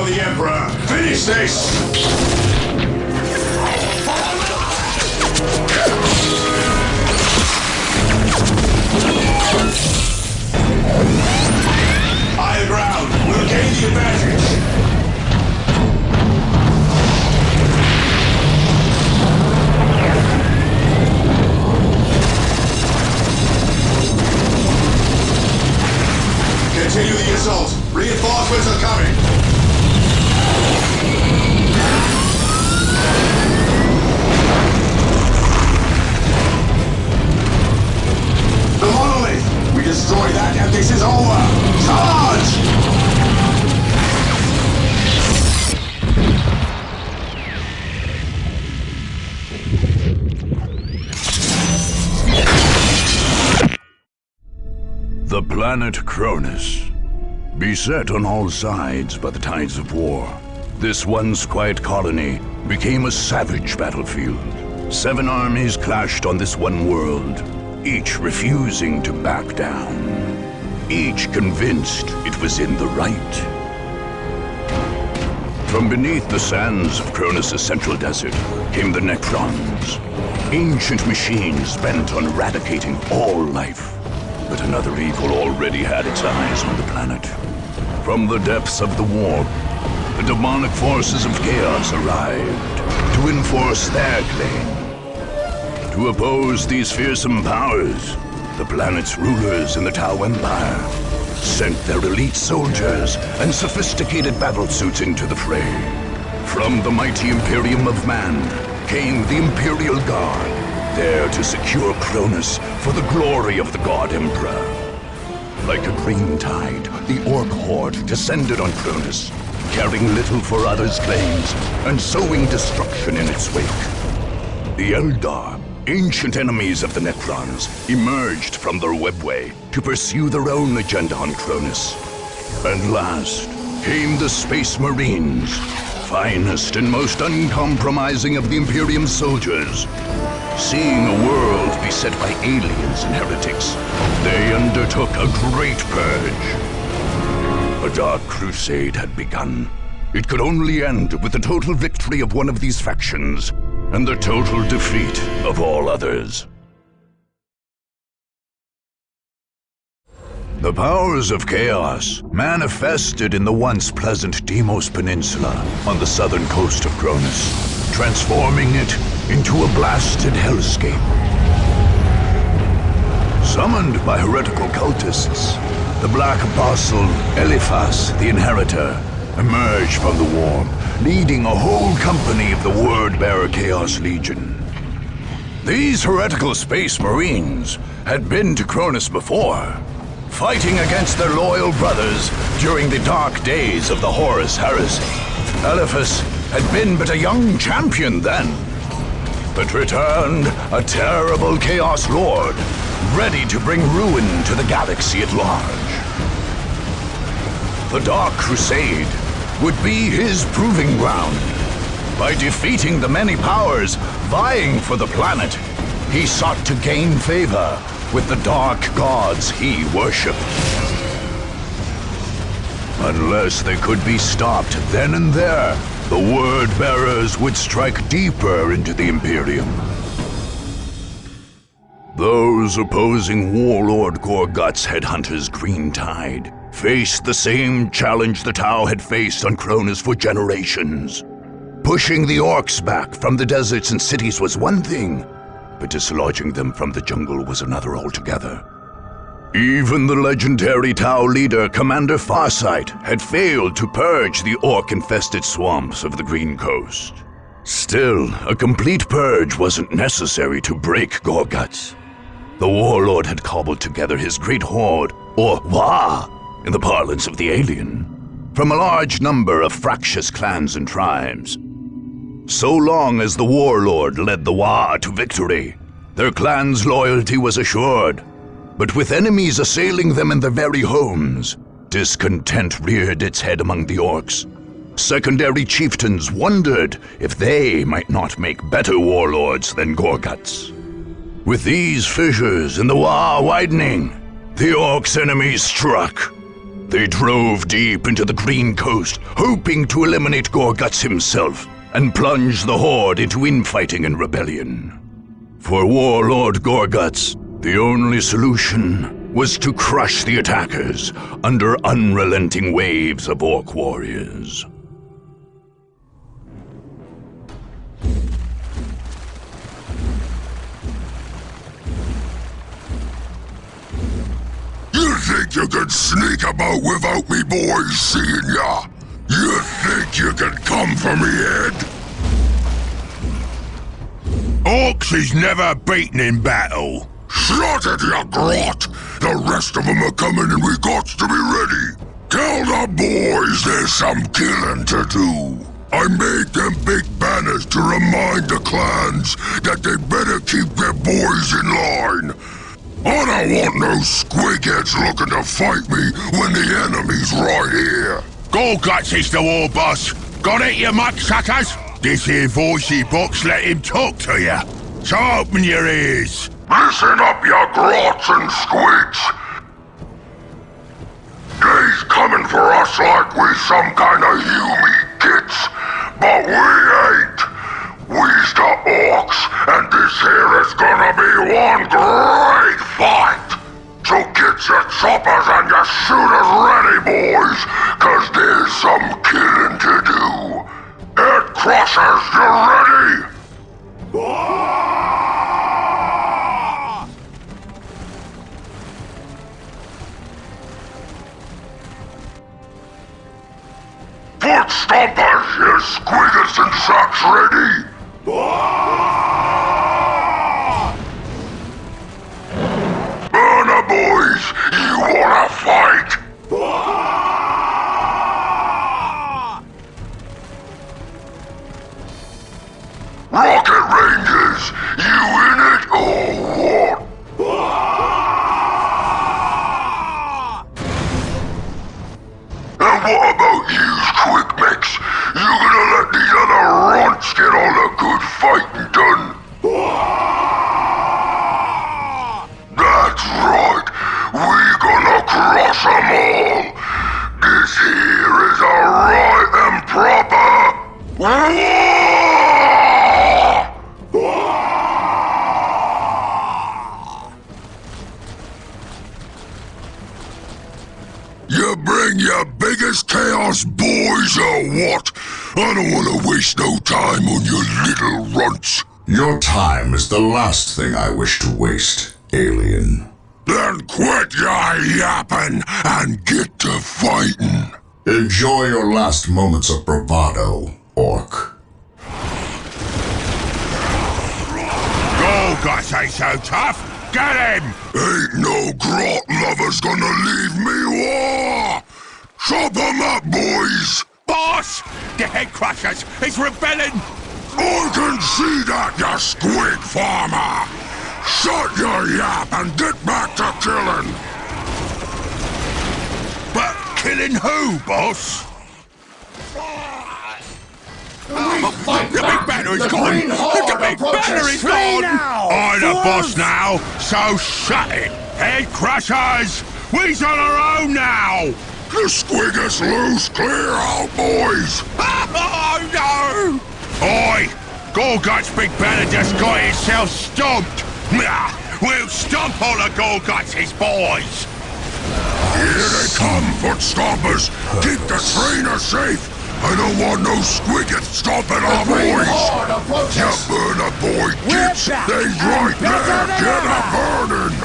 of the Emperor! Finish this! Higher ground! We'll gain the advantage! Continue the assault! Reinforcements are coming! The monolith! We destroy that and this is over! Charge! The planet Cronus. Beset on all sides by the tides of war, this once quiet colony became a savage battlefield. 7 armies clashed on this one world, each refusing to back down. Each convinced it was in the right. From beneath the sands of Cronus' central desert came the Necrons, ancient machines bent on eradicating all life. But another evil already had its eyes on the planet. From the depths of the warp, the demonic forces of chaos arrived to enforce their claim. To oppose these fearsome powers, the planet's rulers in the Tau Empire sent their elite soldiers and sophisticated battlesuits into the fray. From the mighty Imperium of Man came the Imperial Guard, there to secure Cronus for the glory of the God Emperor. Like a green tide, the Ork horde descended on Cronus, caring little for others' claims and sowing destruction in its wake. The Eldar, ancient enemies of the Necrons, emerged from their webway to pursue their own agenda on Cronus. And last came the Space Marines, finest and most uncompromising of the Imperium soldiers. Seeing a world beset by aliens and heretics, they undertook a great purge. A Dark Crusade had begun. It could only end with the total victory of one of these factions, and the total defeat of all others. The powers of chaos manifested in the once pleasant Deimos Peninsula on the southern coast of Cronus, transforming it into a blasted hellscape. Summoned by heretical cultists, the Black Apostle Eliphas the Inheritor emerged from the warp, leading a whole company of the Word-Bearer Chaos Legion. These heretical Space Marines had been to Cronus before, fighting against their loyal brothers during the dark days of the Horus Heresy. Eliphas had been but a young champion then, but returned a terrible Chaos Lord, ready to bring ruin to the galaxy at large. The Dark Crusade would be his proving ground. By defeating the many powers vying for the planet, he sought to gain favor with the dark gods he worshipped. Unless they could be stopped then and there, the Word-Bearers would strike deeper into the Imperium. Those opposing Warlord Gorgut's headhunters Green Tide faced the same challenge the Tau had faced on Cronus for generations. Pushing the Orks back from the deserts and cities was one thing, but dislodging them from the jungle was another altogether. Even the legendary Tau leader, Commander Farsight, had failed to purge the Ork-infested swamps of the Green Coast. Still, a complete purge wasn't necessary to break Gorguts. The Warlord had cobbled together his great horde, or Wa, in the parlance of the alien, from a large number of fractious clans and tribes. So long as the Warlord led the Wa to victory, their clan's loyalty was assured. But with enemies assailing them in their very homes, discontent reared its head among the Orks. Secondary chieftains wondered if they might not make better warlords than Gorguts. With these fissures in the Wa widening, the Orks' enemies struck. They drove deep into the Green Coast, hoping to eliminate Gorguts himself and plunge the Horde into infighting and rebellion. For Warlord Gorguts, the only solution was to crush the attackers under unrelenting waves of Orc warriors. You think you can sneak about without me boys seeing ya? You think you can come for me, Ed? Orcs is never beaten in battle. Shut it, you grot! The rest of them are coming and we got to be ready. Tell the boys there's some killing to do. I made them big banners to remind the clans that they better keep their boys in line. I don't want no squigheads looking to fight me when the enemy's right here. Gorguts is the war boss. Got it, you mudsuckers? This here voicey box let him talk to you. So open your ears. Listen up, you grots and squids. They's coming for us like we some kind of human kids. But we ain't. We's the Orks, and this here is gonna be one great fight! So get your choppers and your shooters ready, boys, cause there's some killing to do. Head Crushers, you ready? Foot stompers, you squiggles and saps ready? Burner boys, you wanna fight? Rocket Rangers, you in it or what? And what about yous, Quick Mix? You gonna let these other runts get all the good fighting done? That's right, we gonna crush 'em all. This here is a right and proper war! You bring your biggest chaos boys or what? I don't want to waste no time on your little runts. Your time is the last thing I wish to waste, alien. Then quit your yapping and get to fighting. Enjoy your last moments of bravado, Orc. Gorguts ain't so tough. Get him! Ain't no grot lovers gonna leave me war! Chop 'em up, boys! Boss! The head crushers is rebelling! I can see that, you squid farmer! Shut your yap and get back to killing! But killing who, boss? The big banner is gone! The big banner is gone! I'm the boss now, so shut it! Head crushers! We's on our own now! The squiggers loose! Clear out, boys! Oh no! Oi! Gorgut's big banner just got itself stomped! We'll stomp all the Gorguts' boys! Here they come, foot stompers! Keep the trainer safe! I don't want no squiggers stomping our boys! You burner boy kids! They right there! Get a burning!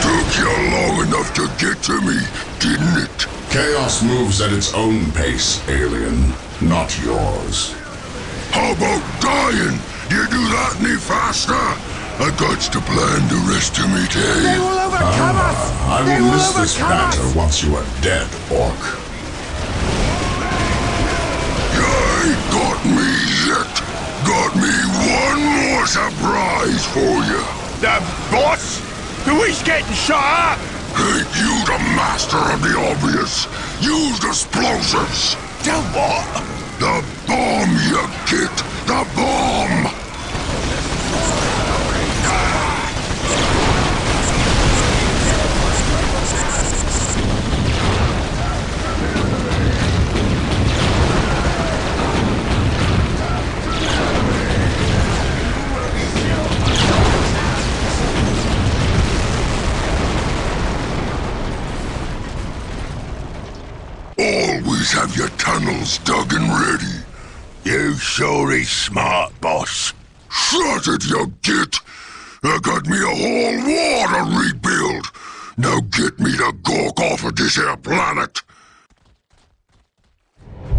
Took you long enough to get to me, didn't it? Chaos moves at its own pace, alien, not yours. How about dying? You do that any faster? I got to plan the rest of me day. They will overcome us! I They will will miss this overcome banter us! once you are dead, Orc. You ain't got me yet. Got me one more surprise for you. The boss? Who's getting shot up? Ain't you the master of the obvious? Use explosives. The what? The bomb, you git. The bomb. have your tunnels dug and ready. You sure is smart, boss. Shut it, you git! I got me a whole war to rebuild. Now get me the gawk off of this here planet.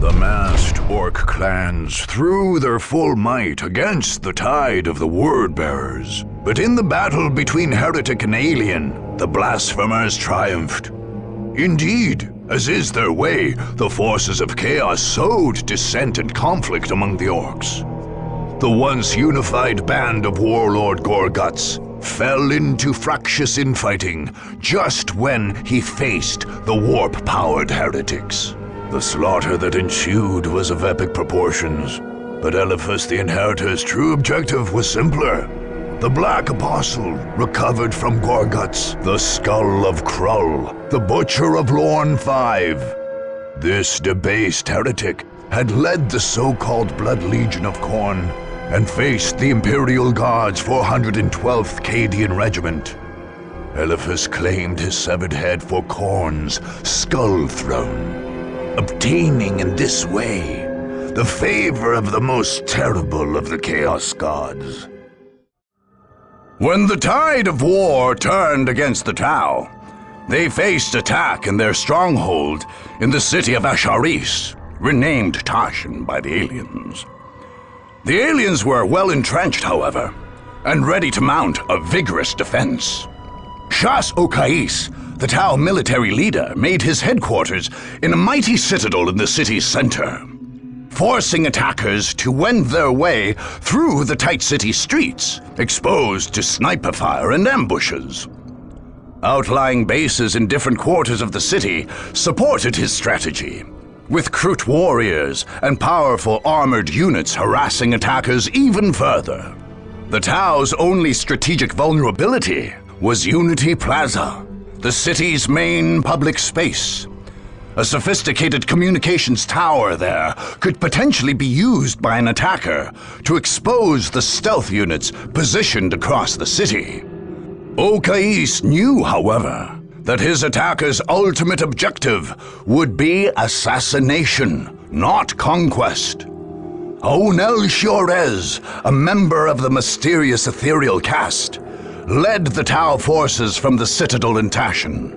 The massed Orc clans threw their full might against the tide of the Word-bearers. But in the battle between heretic and alien, the blasphemers triumphed. Indeed, as is their way, the forces of chaos sowed dissent and conflict among the Orcs. The once unified band of Warlord Gorguts fell into fractious infighting just when he faced the warp-powered heretics. The slaughter that ensued was of epic proportions, but Eliphas the Inheritor's true objective was simpler. The Black Apostle recovered from Gorguts the skull of Krull, the Butcher of Lorne 5. This debased heretic had led the so-called Blood Legion of Khorne and faced the Imperial Guard's 412th Cadian Regiment. Eliphas claimed his severed head for Khorne's Skull Throne, obtaining in this way the favor of the most terrible of the Chaos Gods. When the tide of war turned against the Tau, they faced attack in their stronghold in the city of Asharis, renamed Tashin by the aliens. The aliens were well entrenched, however, and ready to mount a vigorous defense. Shas Okais, the Tau military leader, made his headquarters in a mighty citadel in the city's center, forcing attackers to wend their way through the tight city streets, exposed to sniper fire and ambushes. Outlying bases in different quarters of the city supported his strategy, with Kroot warriors and powerful armored units harassing attackers even further. The Tau's only strategic vulnerability was Unity Plaza, the city's main public space. A sophisticated communications tower there could potentially be used by an attacker to expose the stealth units positioned across the city. Okais knew, however, that his attacker's ultimate objective would be assassination, not conquest. Onel Shorez, a member of the mysterious ethereal caste, led the Tau forces from the citadel in Tashin.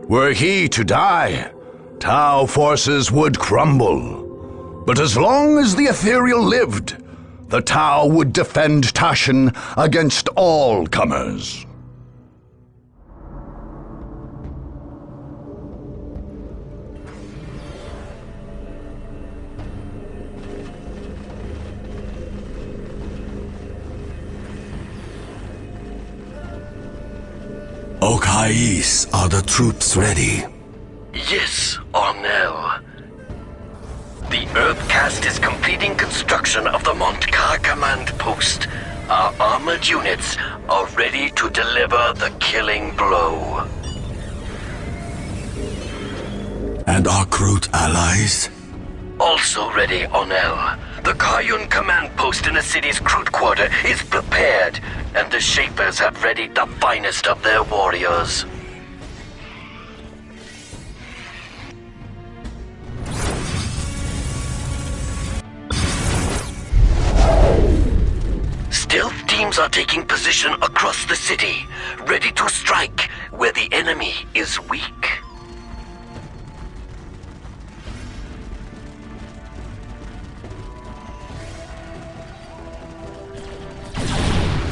Were he to die, Tau forces would crumble. But as long as the ethereal lived, the Tau would defend Tashin against all comers. Okais, are the troops ready? Yes, Ornell. The Earth Caste is completing construction of the Montkar command post. Our armored units are ready to deliver the killing blow. And our Kroot allies? Also ready, Ornell. The Kayun command post in the city's Kroot quarter is prepared, and the Shapers have readied the finest of their warriors. Stealth teams are taking position across the city, ready to strike where the enemy is weak.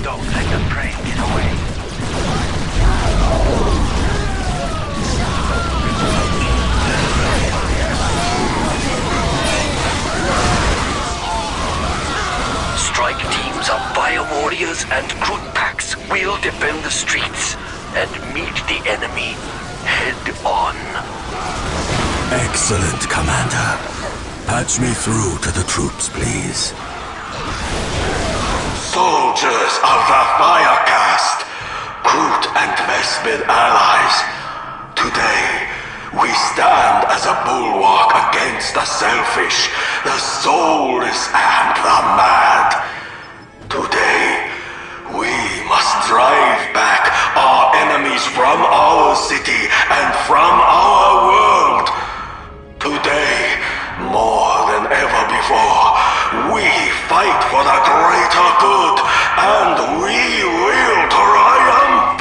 Don't let the prey get away. Strike teams of fire warriors and Kroot packs will defend the streets and meet the enemy head on. Excellent, Commander. Patch me through to the troops, please. Soldiers of the Fire Caste, Kroot and Vespid allies, today we stand as a bulwark against the selfish, the soulless, and the mad. Today we must drive back our enemies from our city and from our world. Today for the greater good, and we will triumph!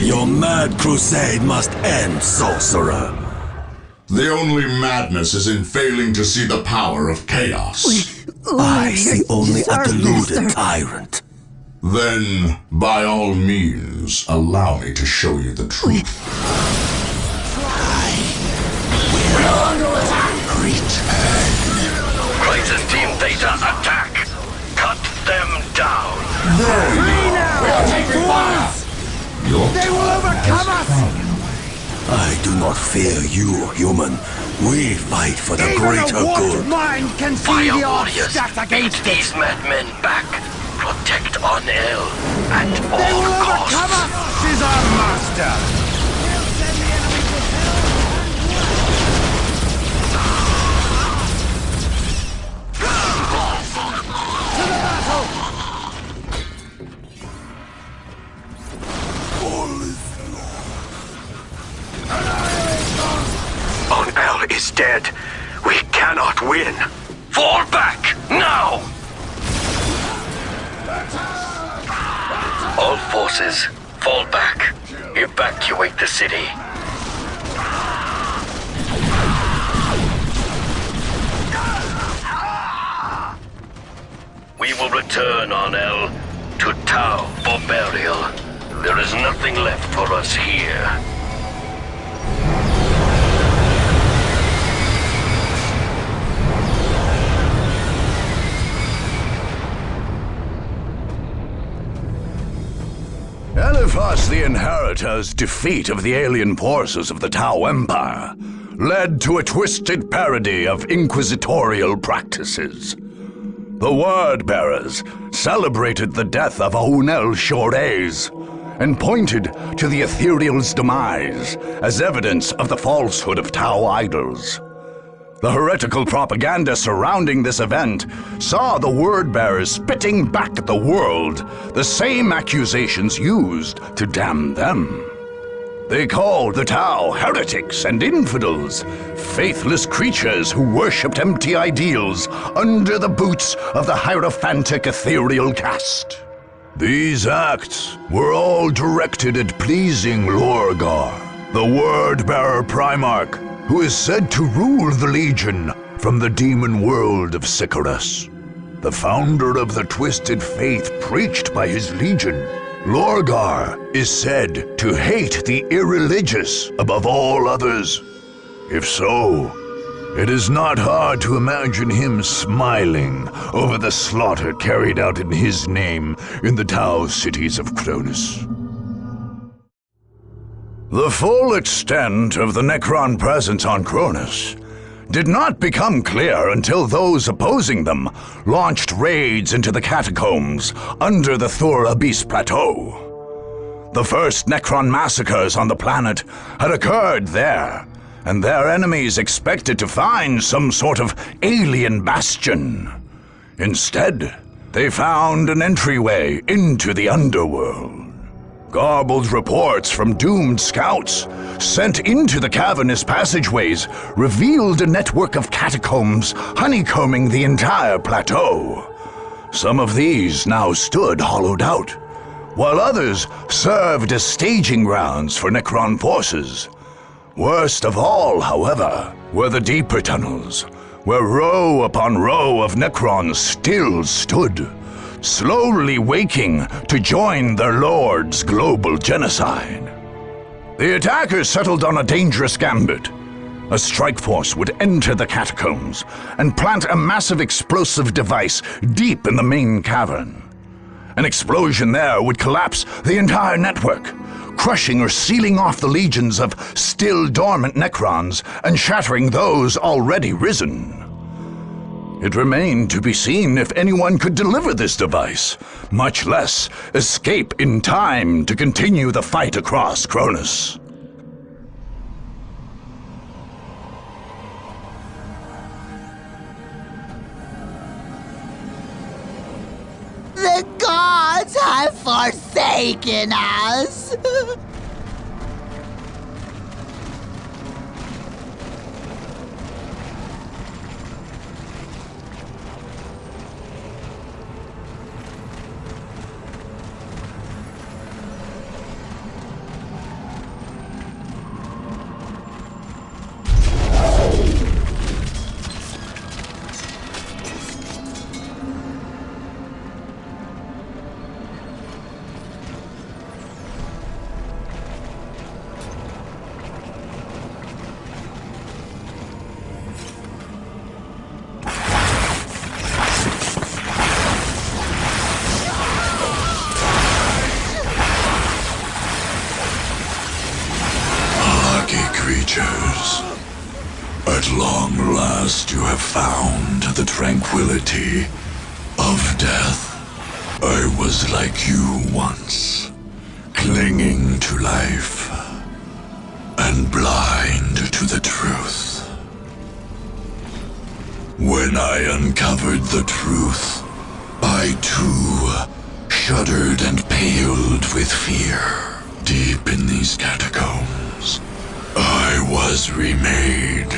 Your mad crusade must end, sorcerer. The only madness is in failing to see the power of chaos. I see only a deluded tyrant. Then, by all means, allow me to show you the truth. Crisis Team Theta, attack! Cut them down! We are taking fire! They will overcome us! I do not fear you, human. We fight for the greater good. Mind can see Fire the odds warriors, stacked beat against these us. madmen back! Protect Onel at They will all overcome costs! us! She's our master! Onel is dead. We cannot win. Fall back, now! All forces, fall back. Evacuate the city. We will return, Onel, to Tau for burial. There is nothing left for us here. Eliphas the Inheritor's defeat of the alien forces of the Tau Empire led to a twisted parody of inquisitorial practices. The Word-Bearers celebrated the death of Onel Shorez and pointed to the Ethereal's demise as evidence of the falsehood of Tau idols. The heretical propaganda surrounding this event saw the Word-Bearers spitting back at the world the same accusations used to damn them. They called the Tau heretics and infidels, faithless creatures who worshipped empty ideals under the boots of the Hierophantic Ethereal caste. These acts were all directed at pleasing Lorgar, the Word-Bearer Primarch, who is said to rule the Legion from the demon world of Sycharis. The founder of the twisted faith preached by his Legion, Lorgar is said to hate the irreligious above all others. If so, it is not hard to imagine him smiling over the slaughter carried out in his name in the Tau cities of Cronus. The full extent of the Necron presence on Cronus did not become clear until those opposing them launched raids into the catacombs under the Thur Abyss Plateau. The first Necron massacres on the planet had occurred there, and their enemies expected to find some sort of alien bastion. Instead, they found an entryway into the underworld. Garbled reports from doomed scouts sent into the cavernous passageways revealed a network of catacombs honeycombing the entire plateau. Some of these now stood hollowed out, while others served as staging grounds for Necron forces. Worst of all, however, were the deeper tunnels, where row upon row of Necrons still stood, slowly waking to join their lord's global genocide. The attackers settled on a dangerous gambit. A strike force would enter the catacombs and plant a massive explosive device deep in the main cavern. An explosion there would collapse the entire network, crushing or sealing off the legions of still dormant Necrons and shattering those already risen. It remained to be seen if anyone could deliver this device, much less escape in time to continue the fight across Cronus. The gods have forsaken us! trust you have found the tranquility of death. I was like you once, clinging to life and blind to the truth. When I uncovered the truth, I too shuddered and paled with fear. Deep in these catacombs, I was remade.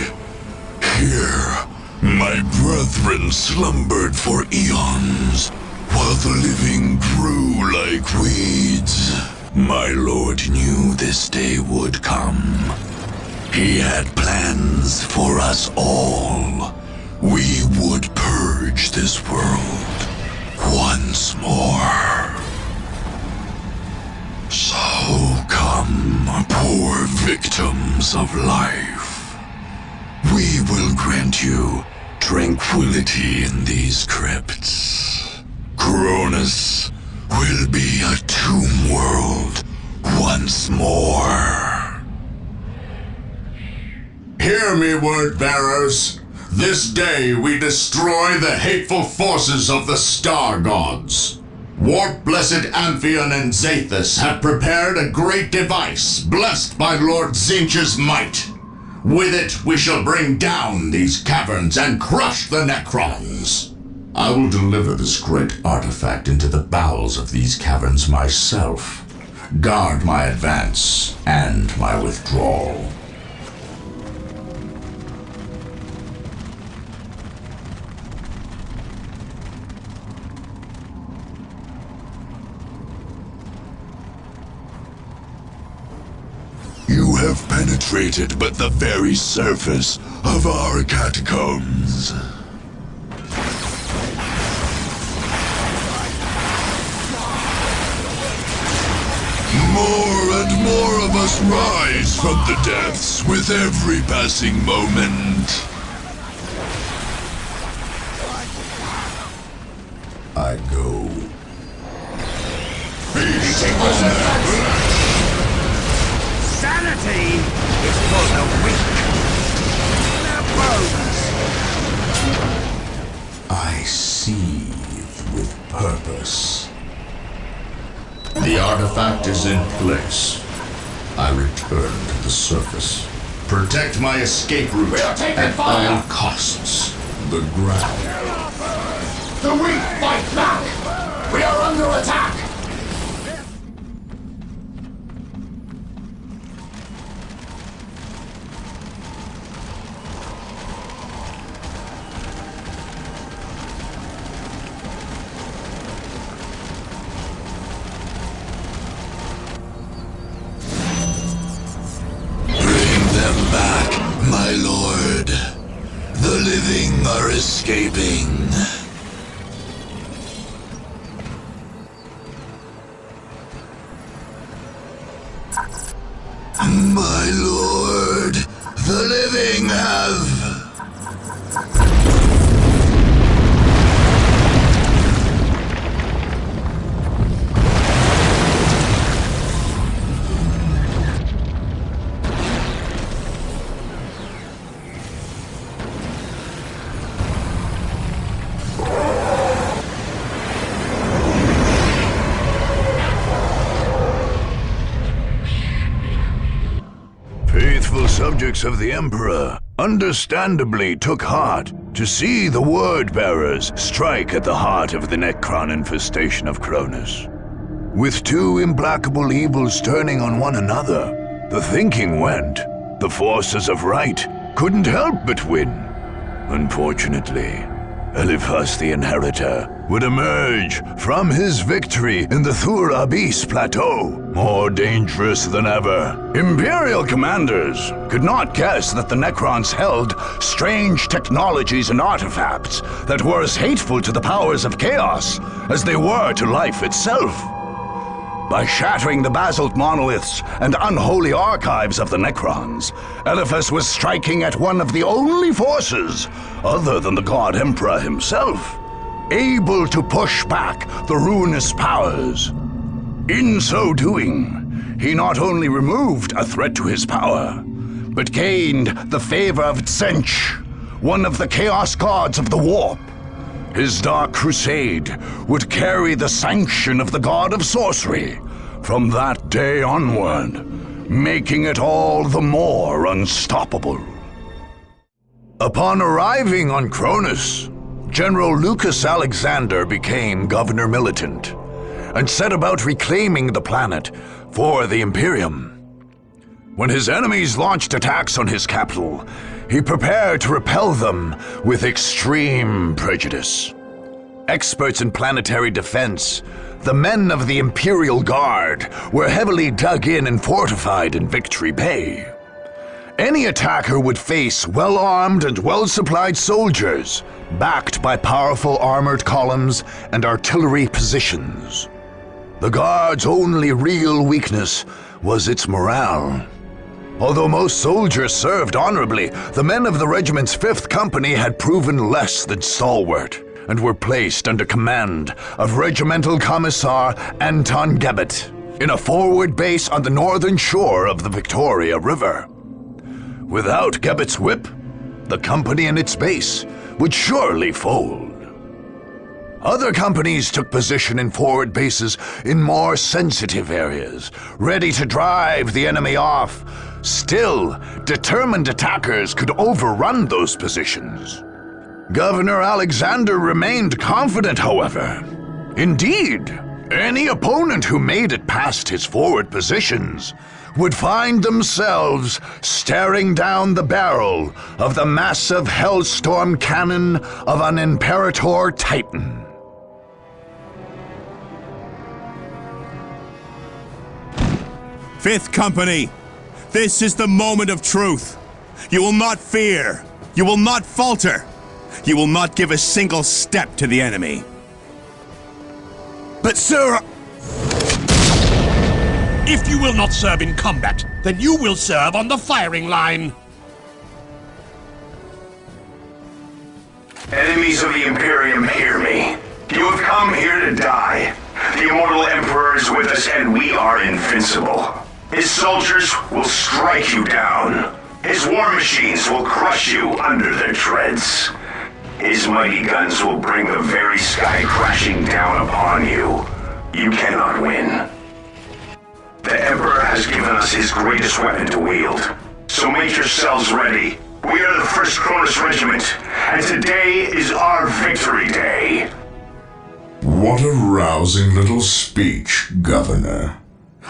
Here, my brethren slumbered for eons, while the living grew like weeds. My lord knew this day would come. He had plans for us all. We would purge this world once more. So come, poor victims of life. We will grant you tranquility in these crypts. Cronus will be a tomb world once more. Hear me, word-bearers. This day we destroy the hateful forces of the Star Gods. Warp-blessed Amphion and Zathus have prepared a great device, blessed by Lord Tzeentch's might. With it, we shall bring down these caverns and crush the Necrons. I will deliver this great artifact into the bowels of these caverns myself. Guard my advance and my withdrawal. You have penetrated but the very surface of our catacombs. More and more of us rise from the depths with every passing moment. I go. Beating Sanity is for the weak. Their bones. I seethe with purpose. The artifact is in place. I return to the surface. Protect my escape route at all costs. The ground. The weak fight back! We are under attack! my lord. The living are escaping. My lord, the living have... Subjects of the Emperor understandably took heart to see the word-bearers strike at the heart of the Necron infestation of Cronus. With two implacable evils turning on one another, the thinking went, the forces of right couldn't help but win. Unfortunately, Eliphas the Inheritor would emerge from his victory in the Thur Abyss Plateau, more dangerous than ever. Imperial commanders could not guess that the Necrons held strange technologies and artifacts that were as hateful to the powers of chaos as they were to life itself. By shattering the basalt monoliths and unholy archives of the Necrons, Eliphas was striking at one of the only forces, other than the God Emperor himself, able to push back the ruinous powers. In so doing, he not only removed a threat to his power, but gained the favor of Tzeentch, one of the Chaos Gods of the Warp. His Dark Crusade would carry the sanction of the God of Sorcery from that day onward, making it all the more unstoppable. Upon arriving on Cronus, General Lucas Alexander became Governor Militant and set about reclaiming the planet for the Imperium. When his enemies launched attacks on his capital, he prepared to repel them with extreme prejudice. Experts in planetary defense, the men of the Imperial Guard were heavily dug in and fortified in Victory Bay. Any attacker would face well-armed and well-supplied soldiers, backed by powerful armored columns and artillery positions. The Guard's only real weakness was its morale. Although most soldiers served honorably, the men of the regiment's 5th Company had proven less than stalwart, and were placed under command of Regimental Commissar Anton Gebet in a forward base on the northern shore of the Victoria River. Without Gebet's whip, the company and its base would surely fold. Other companies took position in forward bases in more sensitive areas, ready to drive the enemy off. Still, determined attackers could overrun those positions. Governor Alexander remained confident, however. Indeed, any opponent who made it past his forward positions would find themselves staring down the barrel of the massive Hellstorm cannon of an Imperator Titan. Fifth Company, this is the moment of truth. You will not fear. You will not falter. You will not give a single step to the enemy. But sir, if you will not serve in combat, then you will serve on the firing line. Enemies of the Imperium, hear me. You have come here to die. The immortal Emperor is with us, and we are invincible. His soldiers will strike you down. His war machines will crush you under their treads. His mighty guns will bring the very sky crashing down upon you. You cannot win. The Emperor has given us his greatest weapon to wield. So make yourselves ready. We are the 1st Cronus Regiment, and today is our victory day. What a rousing little speech, Governor.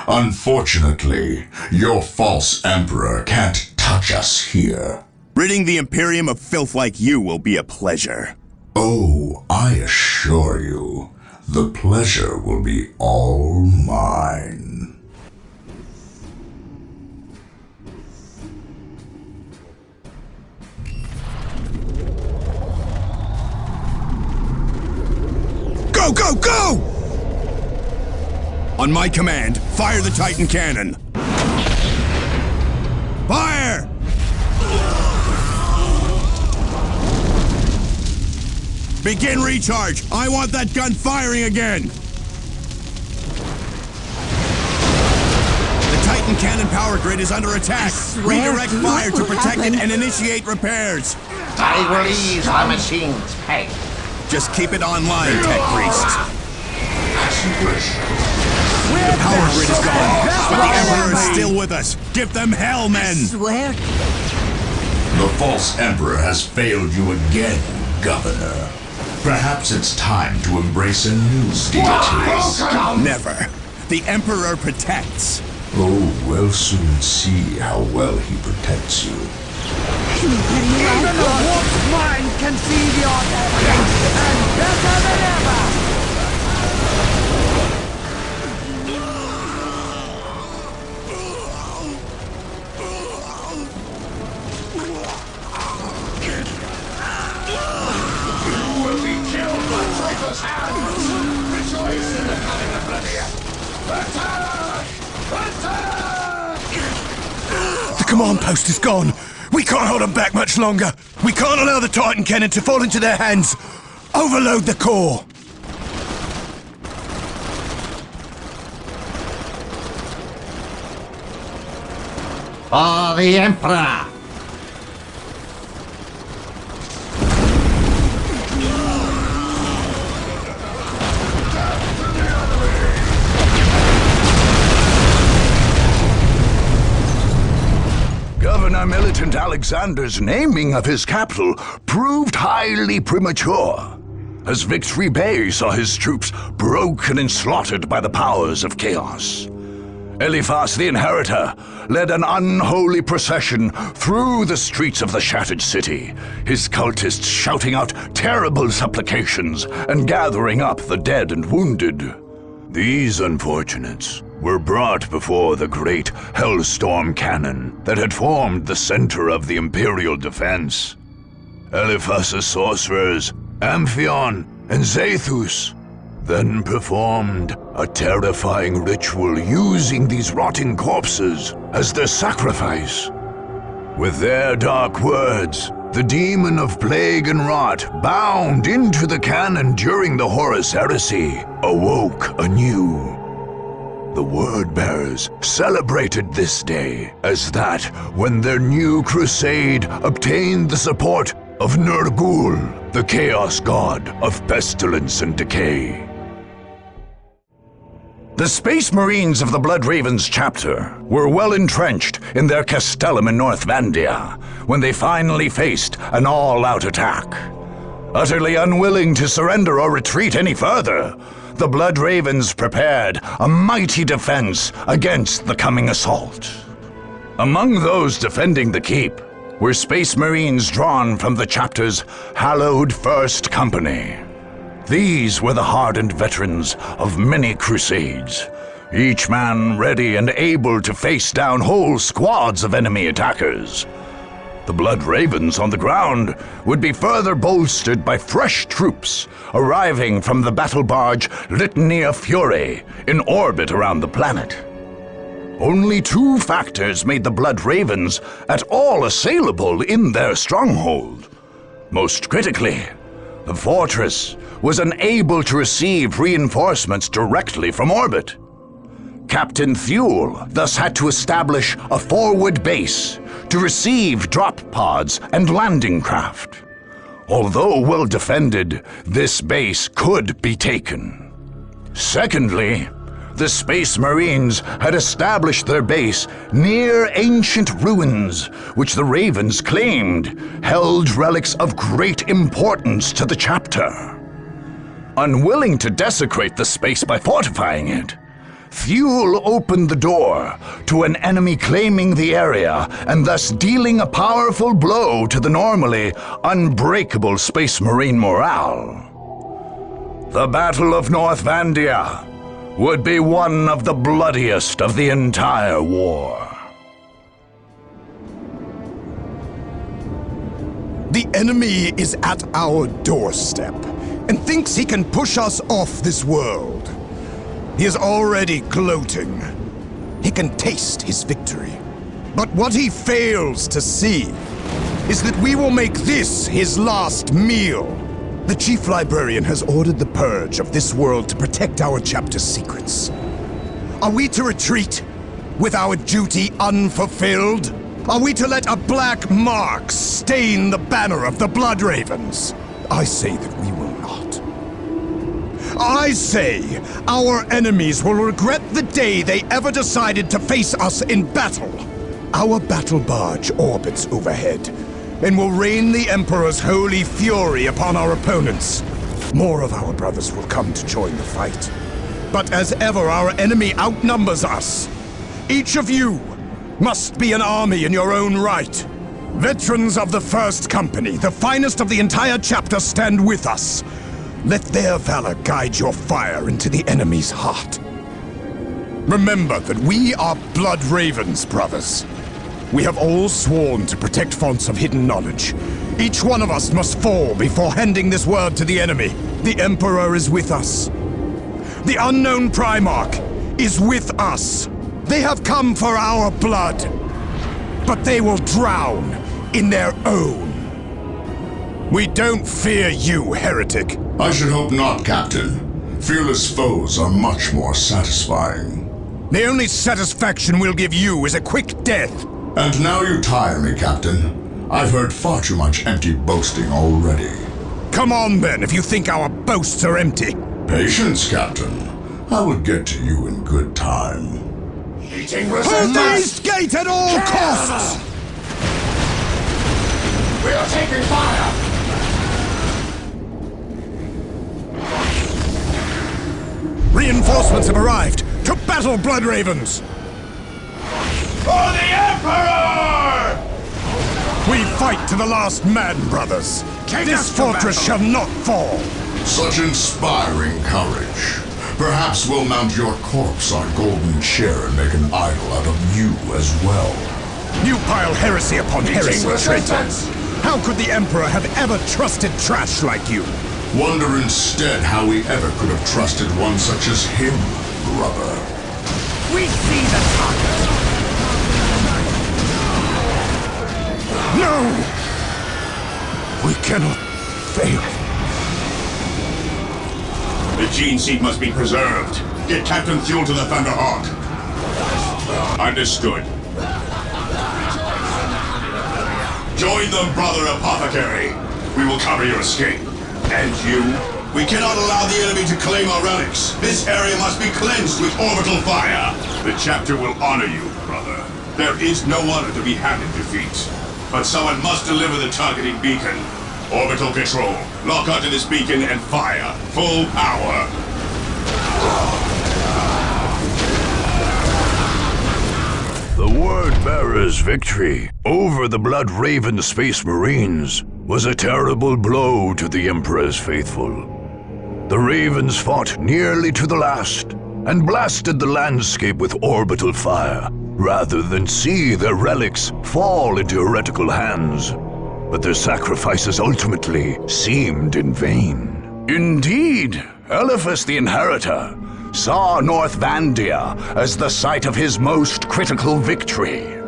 Unfortunately, your false Emperor can't touch us here. Ridding the Imperium of filth like you will be a pleasure. Oh, I assure you, the pleasure will be all mine. Go, go, go! On my command, fire the Titan cannon. Fire! Begin recharge. I want that gun firing again. The Titan cannon power grid is under attack. Redirect fire to protect it and initiate repairs. I will ease our machines, Peg. Just keep it online, Tech Priest. The power grid is gone, but the Emperor is still with us. Give them hell, men! Swear. The false Emperor has failed you again, Governor. Perhaps it's time to embrace a new deity. Never. The Emperor protects. Oh, we'll soon see how well he protects you. Even the warped mind can see beyond everything, and better than ever! You will be killed by traitors' hands! Rejoice in the coming oblivion! Attack! Attack! the command post is gone. We can't hold them back much longer. We can't allow the Titan cannon to fall into their hands. Overload the core. For the Emperor! militant Alexander's naming of his capital proved highly premature, as Victory Bay saw his troops broken and slaughtered by the powers of chaos. Eliphas the Inheritor led an unholy procession through the streets of the shattered city, his cultists shouting out terrible supplications and gathering up the dead and wounded. These unfortunates were brought before the great Hellstorm cannon that had formed the center of the Imperial defense. Eliphas' sorcerers, Amphion and Zethus, then performed a terrifying ritual using these rotting corpses as their sacrifice. With their dark words, the demon of plague and rot, bound into the cannon during the Horus Heresy, awoke anew. The Word-bearers celebrated this day as that when their new crusade obtained the support of Ner'gul, the Chaos God of pestilence and decay. The Space Marines of the Blood Ravens chapter were well entrenched in their castellum in North Vandia when they finally faced an all-out attack. Utterly unwilling to surrender or retreat any further, the Blood Ravens prepared a mighty defense against the coming assault. Among those defending the keep were Space Marines drawn from the chapter's hallowed First Company. These were the hardened veterans of many crusades, each man ready and able to face down whole squads of enemy attackers. The Blood Ravens on the ground would be further bolstered by fresh troops arriving from the battle barge Litania Fury in orbit around the planet. Only two factors made the Blood Ravens at all assailable in their stronghold. Most critically, the fortress was unable to receive reinforcements directly from orbit. Captain Thule thus had to establish a forward base to receive drop pods and landing craft. Although well defended, this base could be taken. Secondly, the Space Marines had established their base near ancient ruins, which the Ravens claimed held relics of great importance to the chapter. Unwilling to desecrate the space by fortifying it, Thule opened the door to an enemy claiming the area and thus dealing a powerful blow to the normally unbreakable Space Marine morale. The Battle of North Vandia would be one of the bloodiest of the entire war. The enemy is at our doorstep and thinks he can push us off this world. He is already gloating. He can taste his victory. But what he fails to see is that we will make this his last meal. The Chief Librarian has ordered the purge of this world to protect our chapter's secrets. Are we to retreat with our duty unfulfilled? Are we to let a black mark stain the banner of the Blood Ravens? I say that we will not. I say our enemies will regret the day they ever decided to face us in battle. Our battle barge orbits overhead and will rain the Emperor's holy fury upon our opponents. More of our brothers will come to join the fight. But as ever, our enemy outnumbers us. Each of you must be an army in your own right. Veterans of the First Company, the finest of the entire chapter, stand with us. Let their valor guide your fire into the enemy's heart. Remember that we are Blood Ravens, brothers. We have all sworn to protect fonts of hidden knowledge. Each one of us must fall before handing this word to the enemy. The Emperor is with us. The unknown Primarch is with us. They have come for our blood, but they will drown in their own. We don't fear you, heretic. I should hope not, Captain. Fearless foes are much more satisfying. The only satisfaction we'll give you is a quick death. And now you tire me, Captain. I've heard far too much empty boasting already. Come on, then, if you think our boasts are empty. Patience, Captain. I will get to you in good time. Hold the east gate at all costs! We are taking fire! Reinforcements have arrived! To battle, Blood Ravens! For the Emperor! We fight to the last man, brothers! This fortress shall not fall! Such inspiring courage. Perhaps we'll mount your corpse on golden chair and make an idol out of you as well. You pile heresy upon heresy, traitor! How could the Emperor have ever trusted trash like you? Wonder instead how we ever could have trusted one such as him, brother. We see the target! No! We cannot fail. The gene seed must be preserved. Get Captain Fuel to the Thunderhawk. Understood. Join them, Brother Apothecary. We will cover your escape. And you? We cannot allow the enemy to claim our relics. This area must be cleansed with orbital fire. The chapter will honor you, brother. There is no honor to be had in defeat. But someone must deliver the targeting beacon. Orbital control. Lock onto this beacon and fire. Full power. The Word-Bearer's victory over the Blood Raven Space Marines was a terrible blow to the Emperor's faithful. The Ravens fought nearly to the last and blasted the landscape with orbital fire, rather than see their relics fall into heretical hands. But their sacrifices ultimately seemed in vain. Indeed, Eliphas the Inheritor saw North Vandia as the site of his most critical victory.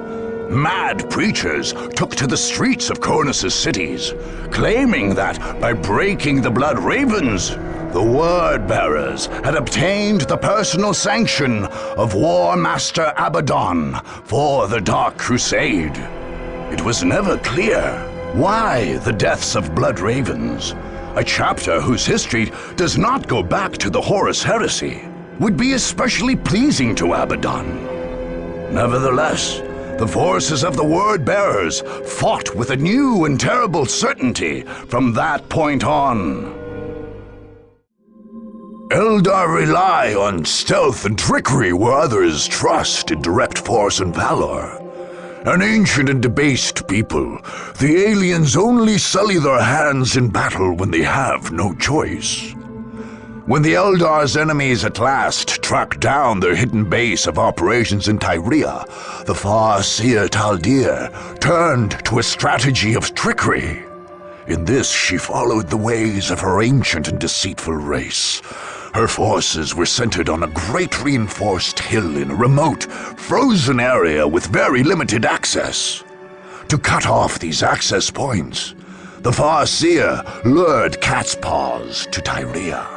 Mad preachers took to the streets of Cronus' cities, claiming that by breaking the Blood Ravens, the Word-Bearers had obtained the personal sanction of War Master Abaddon for the Dark Crusade. It was never clear why the deaths of Blood Ravens, a chapter whose history does not go back to the Horus Heresy, would be especially pleasing to Abaddon. Nevertheless, the forces of the Word-Bearers fought with a new and terrible certainty from that point on. Eldar rely on stealth and trickery where others trust in direct force and valor. An ancient and debased people, the aliens only sully their hands in battle when they have no choice. When the Eldar's enemies at last tracked down their hidden base of operations in Tyria, the far-seer Taldir turned to a strategy of trickery. In this, she followed the ways of her ancient and deceitful race. Her forces were centered on a great reinforced hill in a remote, frozen area with very limited access. To cut off these access points, the far-seer lured Cat's Paws to Tyria.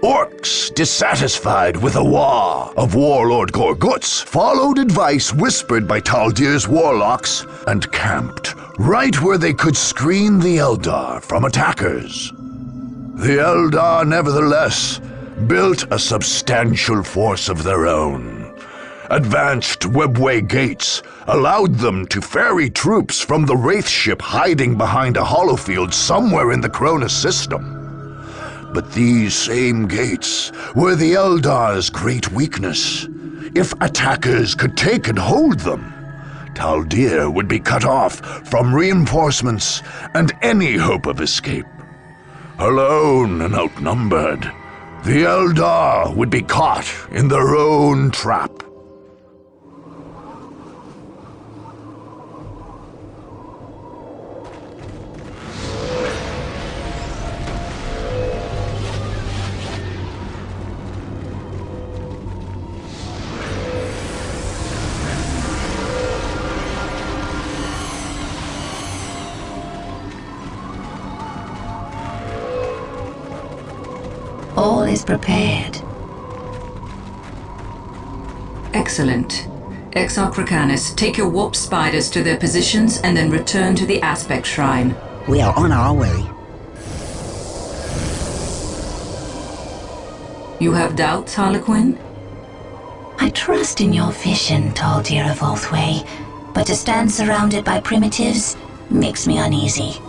Orks, dissatisfied with the war of Warlord Gorguts, followed advice whispered by Taldir's warlocks and camped right where they could screen the Eldar from attackers. The Eldar, nevertheless, built a substantial force of their own. Advanced webway gates allowed them to ferry troops from the Wraith ship hiding behind a holofield somewhere in the Cronus system. But these same gates were the Eldar's great weakness. If attackers could take and hold them, Taldir would be cut off from reinforcements and any hope of escape. Alone and outnumbered, the Eldar would be caught in their own trap. All is prepared. Excellent. Exarchricanus, take your warp spiders to their positions and then return to the Aspect Shrine. We are on our way. You have doubts, Harlequin? I trust in your vision, Taldir of Oathway, but to stand surrounded by primitives, makes me uneasy.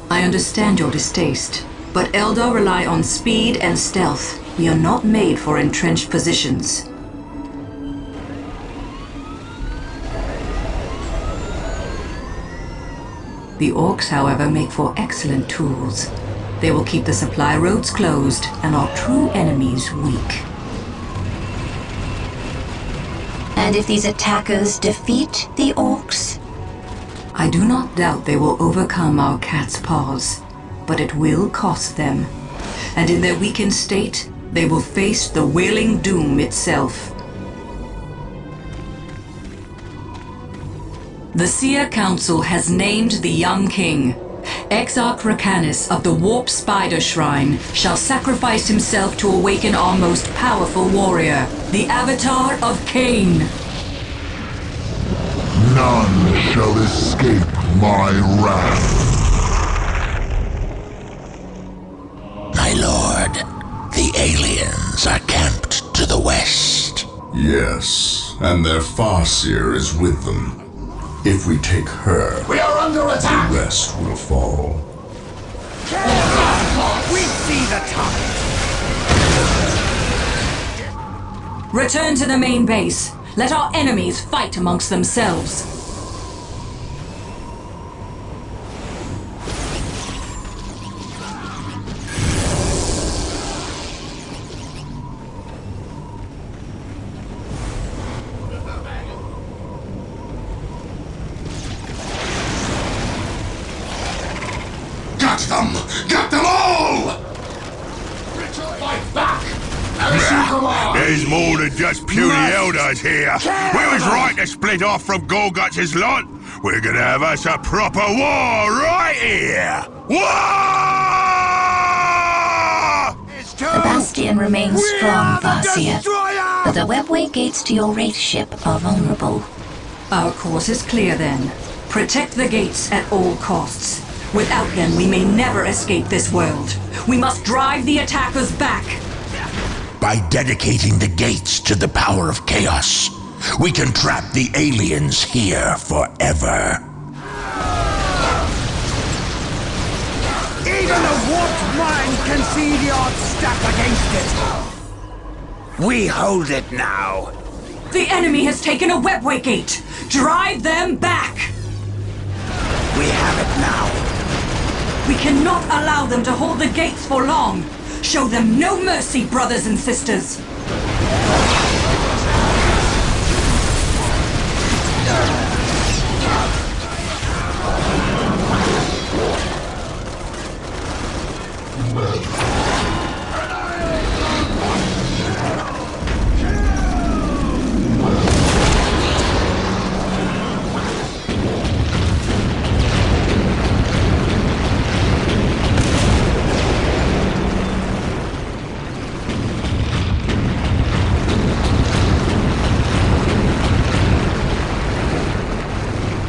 I understand your distaste, but Eldar rely on speed and stealth. We are not made for entrenched positions. The Orks, however, make for excellent tools. They will keep the supply roads closed and our true enemies weak. And if these attackers defeat the Orks? I do not doubt they will overcome our cat's paws, but it will cost them. And in their weakened state, they will face the wailing doom itself. The Seer Council has named the young king. Exarch Racanis of the Warp Spider Shrine shall sacrifice himself to awaken our most powerful warrior, the Avatar of Cain. None shall escape my wrath. My lord, the aliens are camped to the west. Yes, and their Farseer is with them. If we take her, We are under attack! the rest will fall. We see the target! Return to the main base. Let our enemies fight amongst themselves. Get them! Get them all! Fight back! There's more than just puny Eldars here. We was right to split off from Gorguts' lot. We're gonna have us a proper war right here. War! The Bastion remains strong, Farseer, but the webway gates to your Wraith ship are vulnerable. Our course is clear then. Protect the gates at all costs. Without them, we may never escape this world. We must drive the attackers back. By dedicating the gates to the power of chaos, we can trap the aliens here forever. Even a warped mind can see the odds stacked against it! We hold it now! The enemy has taken a webway gate. Drive them back. We have it now! We cannot allow them to hold the gates for long. Show them no mercy, brothers and sisters.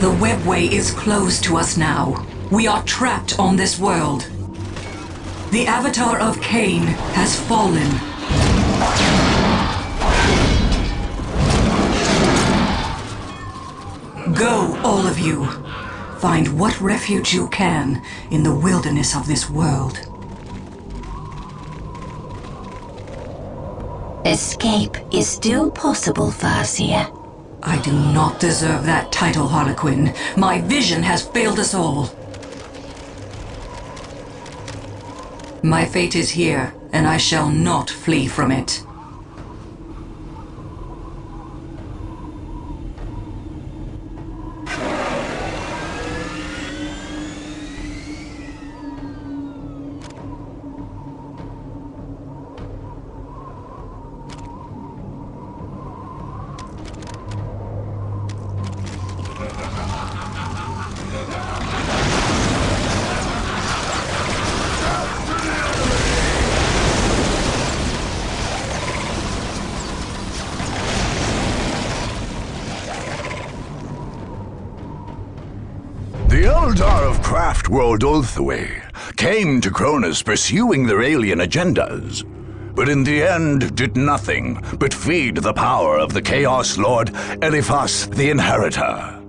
The webway is closed to us now. We are trapped on this world. The Avatar of Cain has fallen. Go, all of you. Find what refuge you can in the wilderness of this world. Escape is still possible, Farseer. I do not deserve that title, Harlequin. My vision has failed us all. My fate is here, and I shall not flee from it. The Eldar of Craft World Ulthway came to Cronus pursuing their alien agendas, but in the end did nothing but feed the power of the Chaos Lord Eliphas the Inheritor.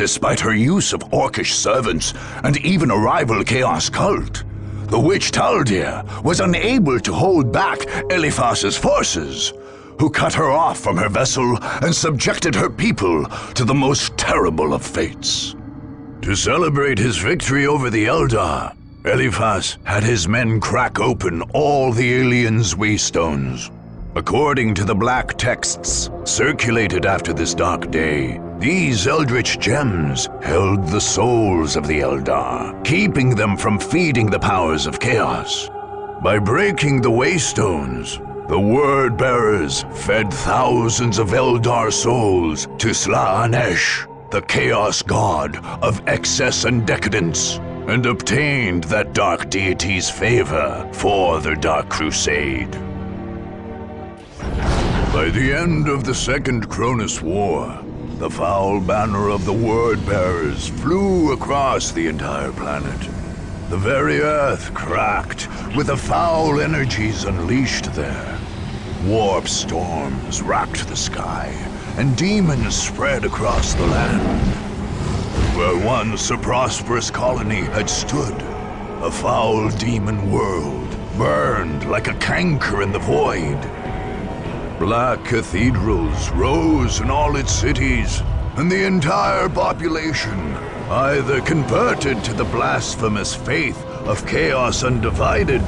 Despite her use of Orkish servants and even a rival Chaos cult, the witch Taldir was unable to hold back Eliphas's forces, who cut her off from her vessel and subjected her people to the most terrible of fates. To celebrate his victory over the Eldar, Eliphas had his men crack open all the aliens' waystones. According to the black texts circulated after this dark day, these eldritch gems held the souls of the Eldar, keeping them from feeding the powers of chaos. By breaking the waystones, the word-bearers fed thousands of Eldar souls to Slaanesh, the chaos god of excess and decadence, and obtained that dark deity's favor for their Dark Crusade. By the end of the Second Cronus War, the foul banner of the Word-Bearers flew across the entire planet. The very Earth cracked with the foul energies unleashed there. Warp storms racked the sky, and demons spread across the land. Where once a prosperous colony had stood, a foul demon world burned like a canker in the void. Black cathedrals rose in all its cities, and the entire population either converted to the blasphemous faith of Chaos Undivided,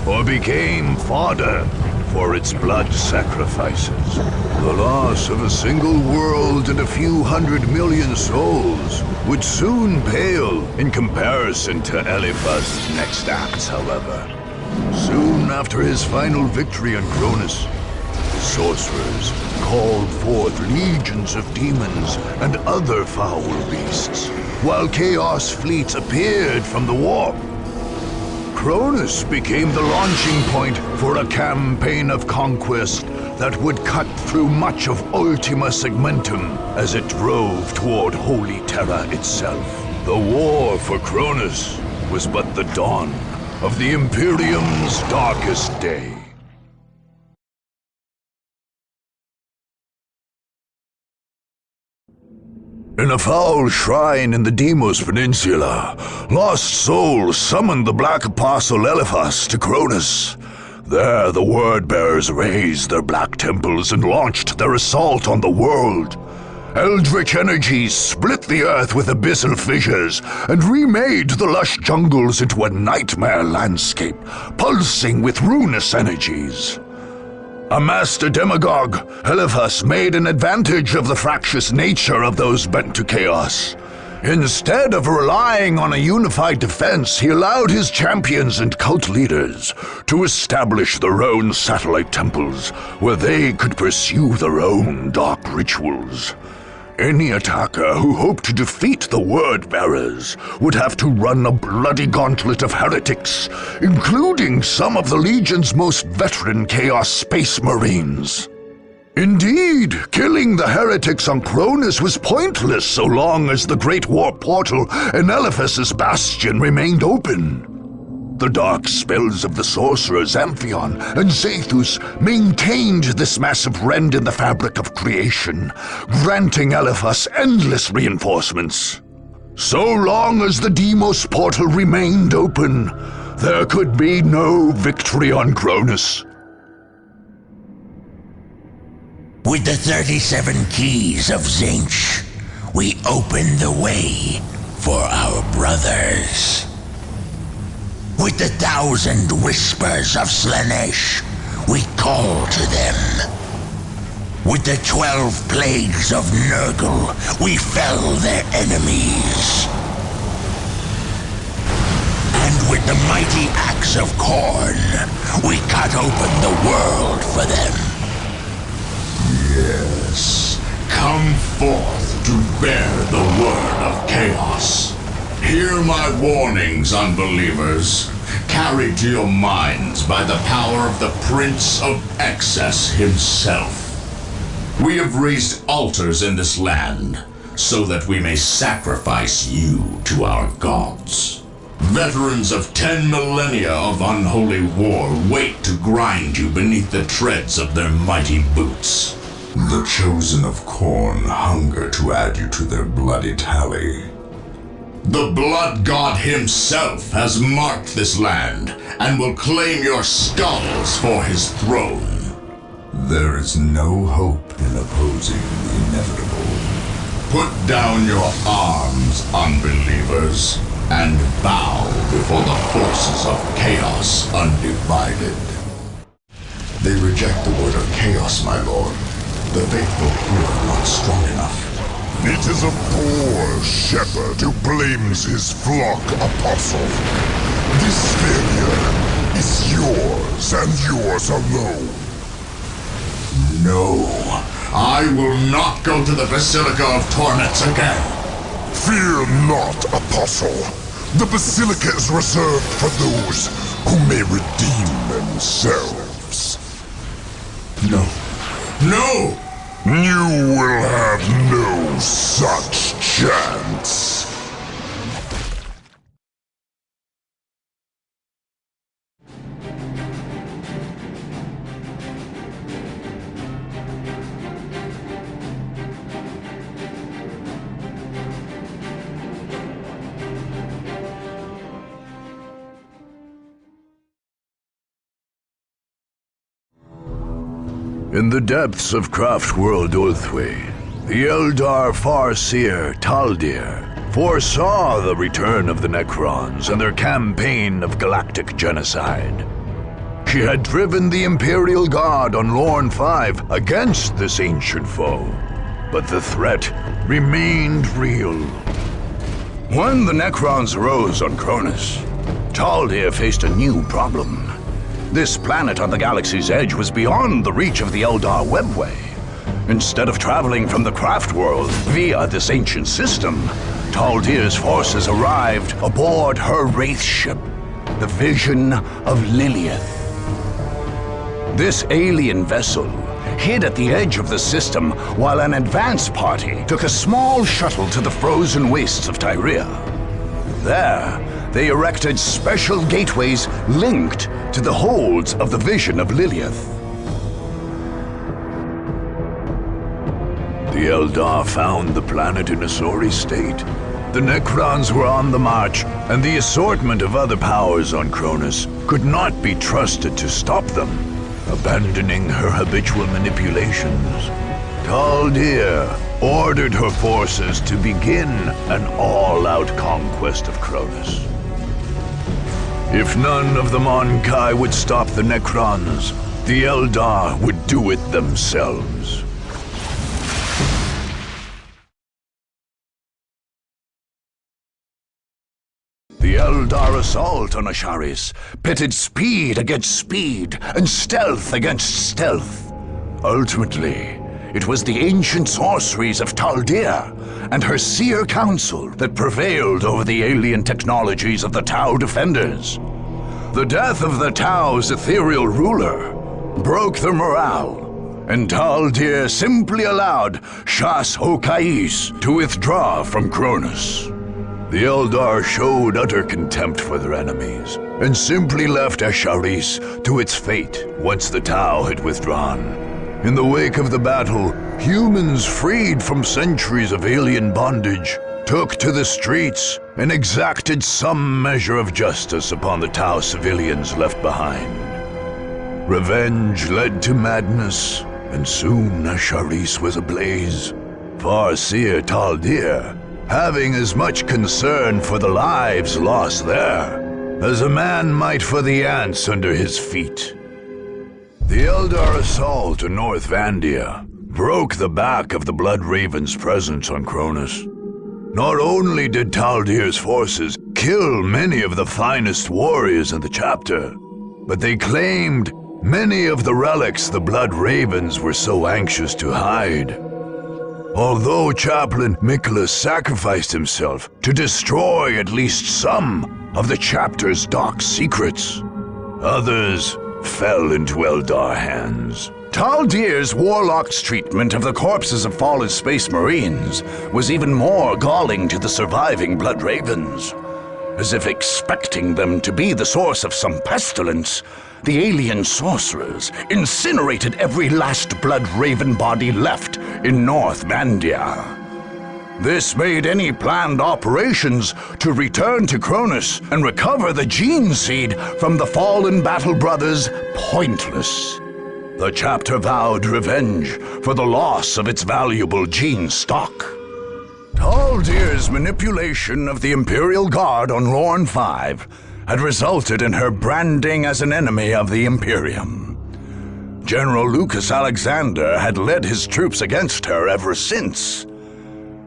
or became fodder for its blood sacrifices. The loss of a single world and a few 100 million souls would soon pale in comparison to Eliphas' next acts, however. Soon after his final victory on Cronus, sorcerers called forth legions of demons and other foul beasts, while chaos fleets appeared from the warp. Cronus became the launching point for a campaign of conquest that would cut through much of Ultima Segmentum as it drove toward Holy Terra itself. The war for Cronus was but the dawn of the Imperium's darkest day. In a foul shrine in the Deimos Peninsula, lost souls summoned the Black Apostle Eliphas to Cronus. There the Word-Bearers raised their black temples and launched their assault on the world. Eldritch energies split the earth with abyssal fissures and remade the lush jungles into a nightmare landscape, pulsing with ruinous energies. A master demagogue, Eliphas made an advantage of the fractious nature of those bent to chaos. Instead of relying on a unified defense, he allowed his champions and cult leaders to establish their own satellite temples, where they could pursue their own dark rituals. Any attacker who hoped to defeat the Word-Bearers would have to run a bloody gauntlet of heretics, including some of the Legion's most veteran Chaos Space Marines. Indeed, killing the heretics on Cronus was pointless so long as the Great Warp Portal in Eliphas's Bastion remained open. The dark spells of the sorcerers Amphion and Zathus maintained this massive rend in the fabric of creation, granting Eliphas endless reinforcements. So long as the Deimos portal remained open, there could be no victory on Cronus. With the 37 keys of Tzeentch, we open the way for our brothers. With the 1,000 whispers of Slaanesh, we call to them. With the 12 plagues of Nurgle, we fell their enemies. And with the mighty axe of Khorne, we cut open the world for them. Yes, come forth to bear the word of chaos. Hear my warnings, unbelievers, carried to your minds by the power of the Prince of Excess himself. We have raised altars in this land, so that we may sacrifice you to our gods. Veterans of 10 millennia of unholy war wait to grind you beneath the treads of their mighty boots. The chosen of Khorne hunger to add you to their bloody tally. The Blood God himself has marked this land and will claim your skulls for his throne. There is no hope in opposing the inevitable. Put down your arms, unbelievers, and bow before the forces of chaos undivided. They reject the word of chaos, my lord. The faithful here are not strong enough. It is a poor shepherd who blames his flock, Apostle. This failure is yours and yours alone. No, I will not go to the Basilica of Torments again. Fear not, Apostle. The Basilica is reserved for those who may redeem themselves. No. No! You will have no such chance. In the depths of Craftworld Ulthwé, the Eldar Farseer Taldir foresaw the return of the Necrons and their campaign of galactic genocide. She had driven the Imperial Guard on Lorne 5 against this ancient foe, but the threat remained real. When the Necrons rose on Cronus, Taldir faced a new problem. This planet on the galaxy's edge was beyond the reach of the Eldar webway. Instead of traveling from the Craftworld via this ancient system, Taldir's forces arrived aboard her wraith ship, the Vision of Lilith. This alien vessel hid at the edge of the system while an advance party took a small shuttle to the frozen wastes of Tyria. There, they erected special gateways linked to the holds of the Vision of Lilith. The Eldar found the planet in a sorry state. The Necrons were on the march, and the assortment of other powers on Cronus could not be trusted to stop them. Abandoning her habitual manipulations, Taldir ordered her forces to begin an all-out conquest of Cronus. If none of the Mon-Kai would stop the Necrons, the Eldar would do it themselves. The Eldar assault on Asharis pitted speed against speed and stealth against stealth. Ultimately, it was the ancient sorceries of Taldir and her seer council that prevailed over the alien technologies of the Tau defenders. The death of the Tau's ethereal ruler broke their morale, and Taldir simply allowed Shas Hokais to withdraw from Cronus. The Eldar showed utter contempt for their enemies, and simply left Asharis to its fate once the Tau had withdrawn. In the wake of the battle, humans freed from centuries of alien bondage took to the streets and exacted some measure of justice upon the Tau civilians left behind. Revenge led to madness, and soon Asharis was ablaze. Farseer Taldir having as much concern for the lives lost there as a man might for the ants under his feet. The Eldar assault on North Vandia broke the back of the Blood Raven's presence on Cronus. Not only did Taldir's forces kill many of the finest warriors in the chapter, but they claimed many of the relics the Blood Ravens were so anxious to hide. Although Chaplain Miklas sacrificed himself to destroy at least some of the chapter's dark secrets, others fell into Eldar hands. Taldir's warlock's treatment of the corpses of fallen space marines was even more galling to the surviving Blood Ravens. As if expecting them to be the source of some pestilence, the alien sorcerers incinerated every last blood-raven body left in North Vandia. This made any planned operations to return to Cronus and recover the gene seed from the fallen battle brothers pointless. The chapter vowed revenge for the loss of its valuable gene stock. Taldir's manipulation of the Imperial Guard on Lorne 5 had resulted in her branding as an enemy of the Imperium. General Lucas Alexander had led his troops against her ever since.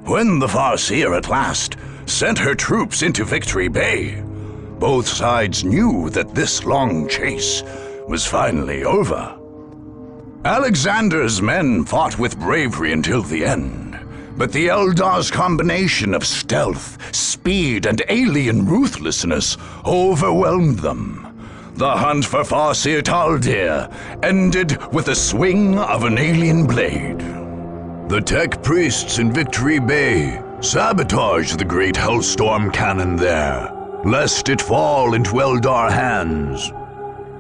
When the Farseer at last sent her troops into Victory Bay, both sides knew that this long chase was finally over. Alexander's men fought with bravery until the end, but the Eldar's combination of stealth, speed, and alien ruthlessness overwhelmed them. The hunt for Farseer Taldir ended with the swing of an alien blade. The tech priests in Victory Bay sabotaged the great Hellstorm cannon there, lest it fall into Eldar hands.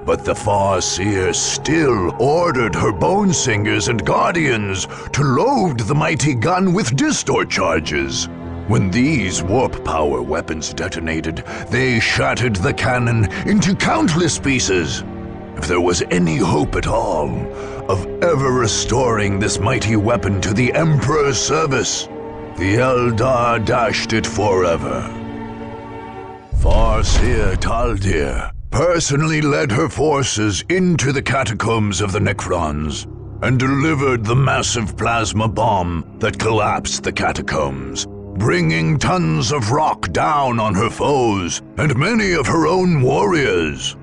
But the Farseer still ordered her Bone Singers and Guardians to load the mighty gun with distort charges. When these warp power weapons detonated, they shattered the cannon into countless pieces. If there was any hope at all of ever restoring this mighty weapon to the Emperor's service, the Eldar dashed it forever. Farseer Taldir personally led her forces into the catacombs of the Necrons and delivered the massive plasma bomb that collapsed the catacombs, bringing tons of rock down on her foes and many of her own warriors.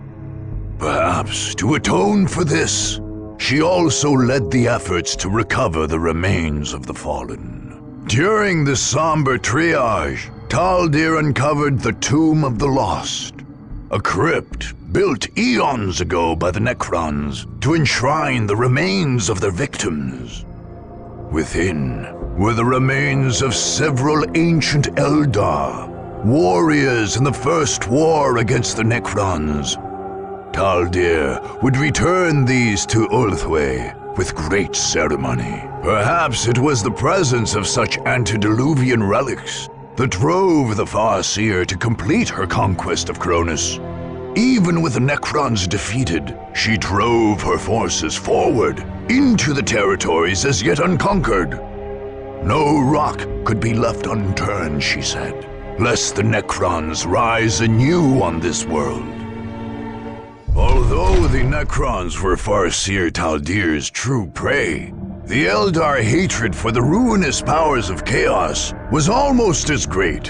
Perhaps to atone for this, she also led the efforts to recover the remains of the fallen. During this somber triage, Taldir uncovered the Tomb of the Lost, a crypt built eons ago by the Necrons to enshrine the remains of their victims. Within were the remains of several ancient Eldar, warriors in the First War against the Necrons. Taldir would return these to Ulthwé with great ceremony. Perhaps it was the presence of such antediluvian relics that drove the Farseer to complete her conquest of Cronus. Even with the Necrons defeated, she drove her forces forward into the territories as yet unconquered. No rock could be left unturned, she said, lest the Necrons rise anew on this world. Although the Necrons were Farseer Taldir's true prey, the Eldar hatred for the ruinous powers of Chaos was almost as great.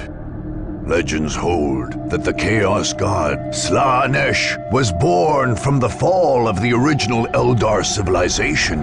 Legends hold that the Chaos God Slaanesh was born from the fall of the original Eldar civilization,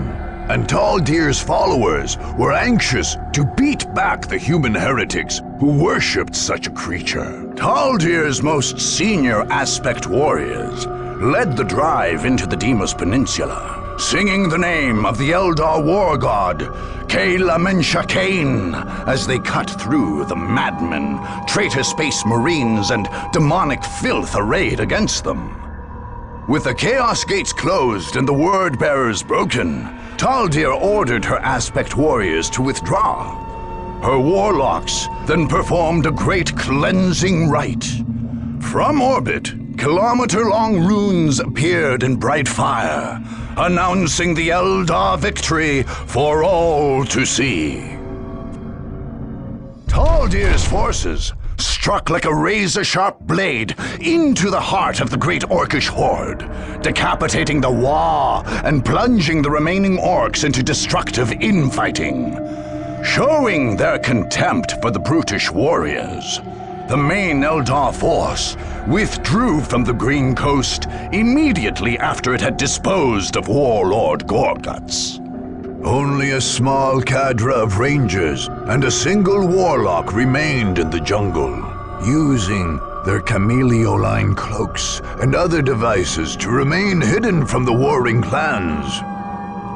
and Taldir's followers were anxious to beat back the human heretics who worshipped such a creature. Taldir's most senior aspect warriors led the drive into the Deimos Peninsula, singing the name of the Eldar war god, Kayla Menshakain, as they cut through the madmen, traitor space marines, and demonic filth arrayed against them. With the Chaos Gates closed and the word bearers broken, Taldir ordered her aspect warriors to withdraw. Her warlocks then performed a great cleansing rite. From orbit, kilometer-long runes appeared in bright fire, announcing the Eldar victory for all to see. Taldir's forces struck like a razor-sharp blade into the heart of the great Orkish horde, decapitating the Wa and plunging the remaining Orks into destructive infighting. Showing their contempt for the brutish warriors, the main Eldar force withdrew from the Green Coast immediately after it had disposed of Warlord Gorguts. Only a small cadre of rangers and a single warlock remained in the jungle, using their chameleoline cloaks and other devices to remain hidden from the warring clans.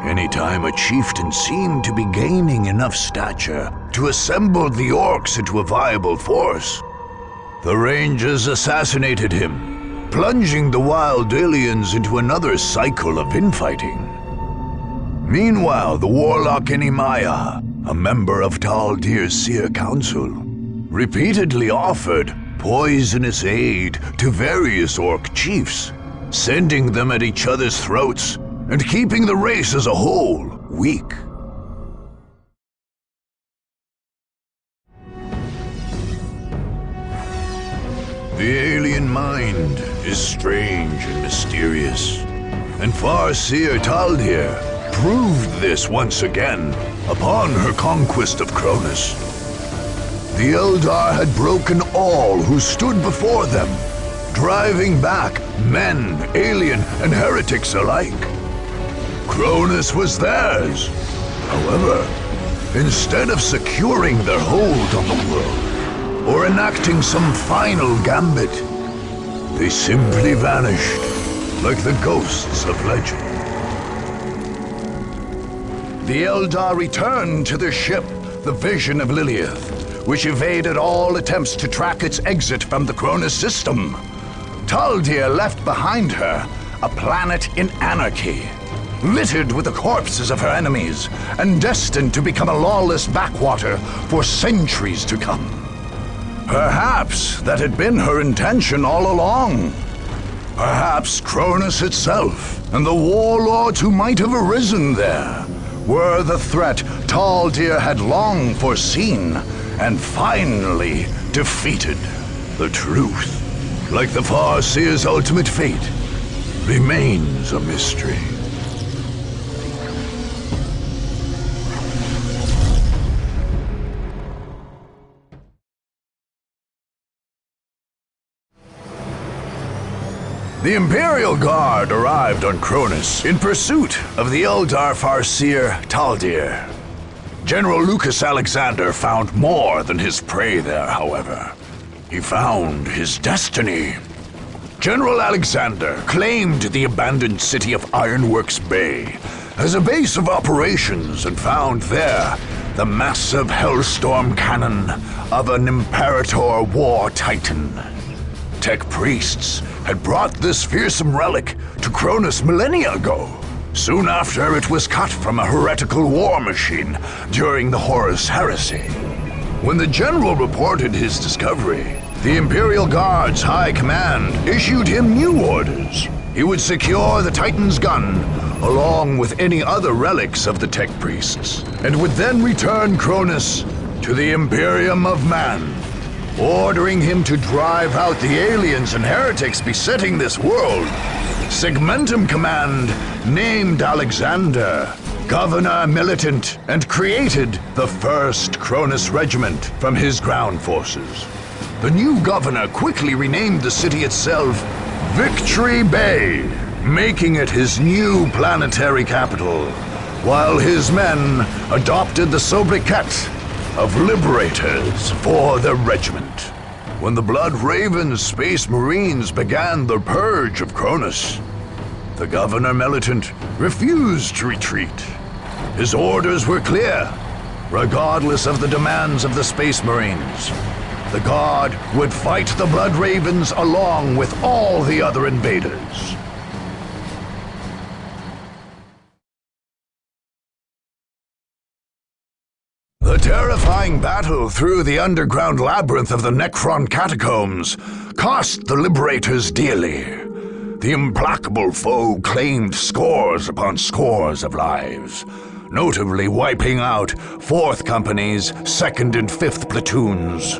Anytime a chieftain seemed to be gaining enough stature to assemble the Orks into a viable force, the Rangers assassinated him, plunging the wild aliens into another cycle of infighting. Meanwhile, the warlock Enimaya, a member of Taldir's Seer Council, repeatedly offered poisonous aid to various Ork chiefs, sending them at each other's throats and keeping the race as a whole weak. The alien mind is strange and mysterious, and Farseer Taldir proved this once again upon her conquest of Cronus. The Eldar had broken all who stood before them, driving back men, alien, and heretics alike. Cronus was theirs. However, instead of securing their hold on the world, or enacting some final gambit, they simply vanished like the ghosts of legend. The Eldar returned to their ship, the Vision of Lilith, which evaded all attempts to track its exit from the Cronus system. Taldir left behind her a planet in anarchy, littered with the corpses of her enemies, and destined to become a lawless backwater for centuries to come. Perhaps that had been her intention all along. Perhaps Cronus itself, and the warlords who might have arisen there, were the threat Taldir had long foreseen and finally defeated. The truth, like the Farseer's ultimate fate, remains a mystery. The Imperial Guard arrived on Cronus in pursuit of the Eldar Farseer Taldir. General Lucas Alexander found more than his prey there, however. He found his destiny. General Alexander claimed the abandoned city of Ironworks Bay as a base of operations and found there the massive Hellstorm cannon of an Imperator war titan. Tech priests had brought this fearsome relic to Cronus millennia ago, soon after it was cut from a heretical war machine during the Horus Heresy. When the general reported his discovery, the Imperial Guard's high command issued him new orders. He would secure the Titan's gun, along with any other relics of the tech priests, and would then return Cronus to the Imperium of Man, ordering him to drive out the aliens and heretics besetting this world. Segmentum Command named Alexander Governor Militant and created the 1st Cronus Regiment from his ground forces. The new governor quickly renamed the city itself Victory Bay, making it his new planetary capital, while his men adopted the sobriquet of Liberators for their regiment. When the Blood Raven's Space Marines began the purge of Cronus, the Governor Militant refused to retreat. His orders were clear. Regardless of the demands of the Space Marines, the Guard would fight the Blood Ravens along with all the other invaders. The terrifying battle through the underground labyrinth of the Necron catacombs cost the Liberators dearly. The implacable foe claimed scores upon scores of lives, notably wiping out 4th Company's 2nd and 5th platoons.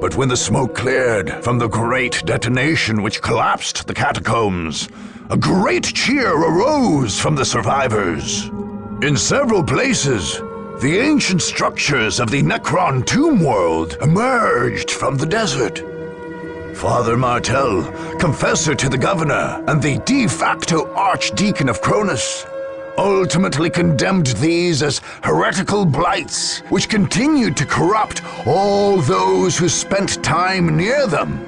But when the smoke cleared from the great detonation which collapsed the catacombs, a great cheer arose from the survivors. In several places, the ancient structures of the Necron tomb world emerged from the desert. Father Martel, confessor to the governor and the de facto archdeacon of Cronus, ultimately condemned these as heretical blights, which continued to corrupt all those who spent time near them.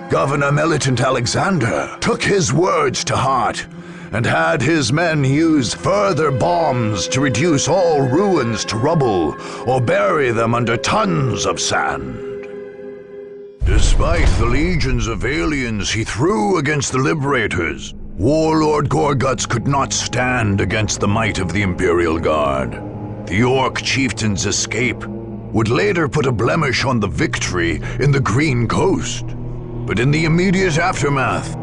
Governor Militant Alexander took his words to heart and had his men use further bombs to reduce all ruins to rubble or bury them under tons of sand. Despite the legions of aliens he threw against the Liberators, Warlord Gorguts could not stand against the might of the Imperial Guard. The Orc chieftain's escape would later put a blemish on the victory in the Green Coast. But in the immediate aftermath,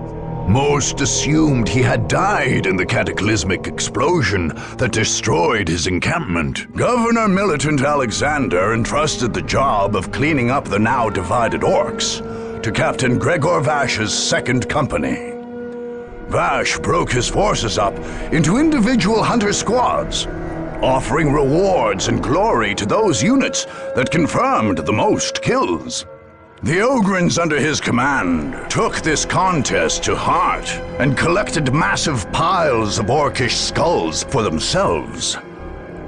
most assumed he had died in the cataclysmic explosion that destroyed his encampment. Governor Militant Alexander entrusted the job of cleaning up the now divided Orcs to Captain Gregor Vash's 2nd Company. Vash broke his forces up into individual hunter squads, offering rewards and glory to those units that confirmed the most kills. The Ogrins under his command took this contest to heart and collected massive piles of Orcish skulls for themselves.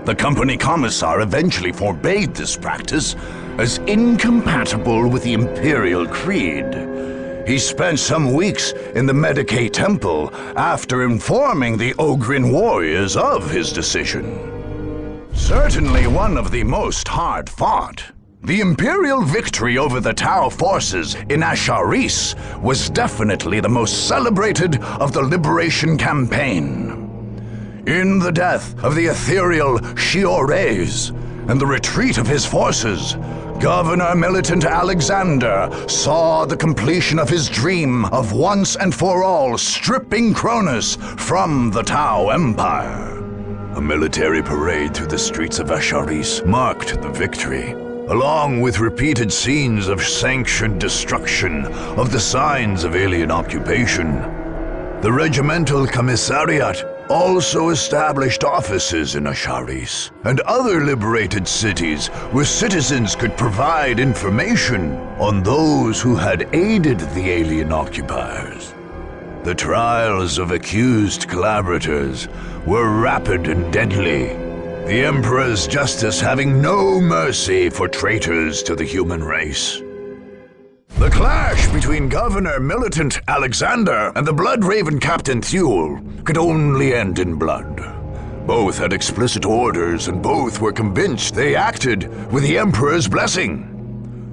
The company commissar eventually forbade this practice as incompatible with the Imperial creed. He spent some weeks in the Medicae Temple after informing the Ogrin warriors of his decision. Certainly one of the most hard-fought. The Imperial victory over the Tau forces in Asharis was definitely the most celebrated of the Liberation Campaign. In the death of the ethereal Shiores and the retreat of his forces, Governor Militant Alexander saw the completion of his dream of once and for all stripping Cronus from the Tau Empire. A military parade through the streets of Asharis marked the victory, along with repeated scenes of sanctioned destruction of the signs of alien occupation. The Regimental Commissariat also established offices in Asharis and other liberated cities where citizens could provide information on those who had aided the alien occupiers. The trials of accused collaborators were rapid and deadly, the Emperor's justice having no mercy for traitors to the human race. The clash between Governor Militant Alexander and the Bloodraven Captain Thule could only end in blood. Both had explicit orders and both were convinced they acted with the Emperor's blessing.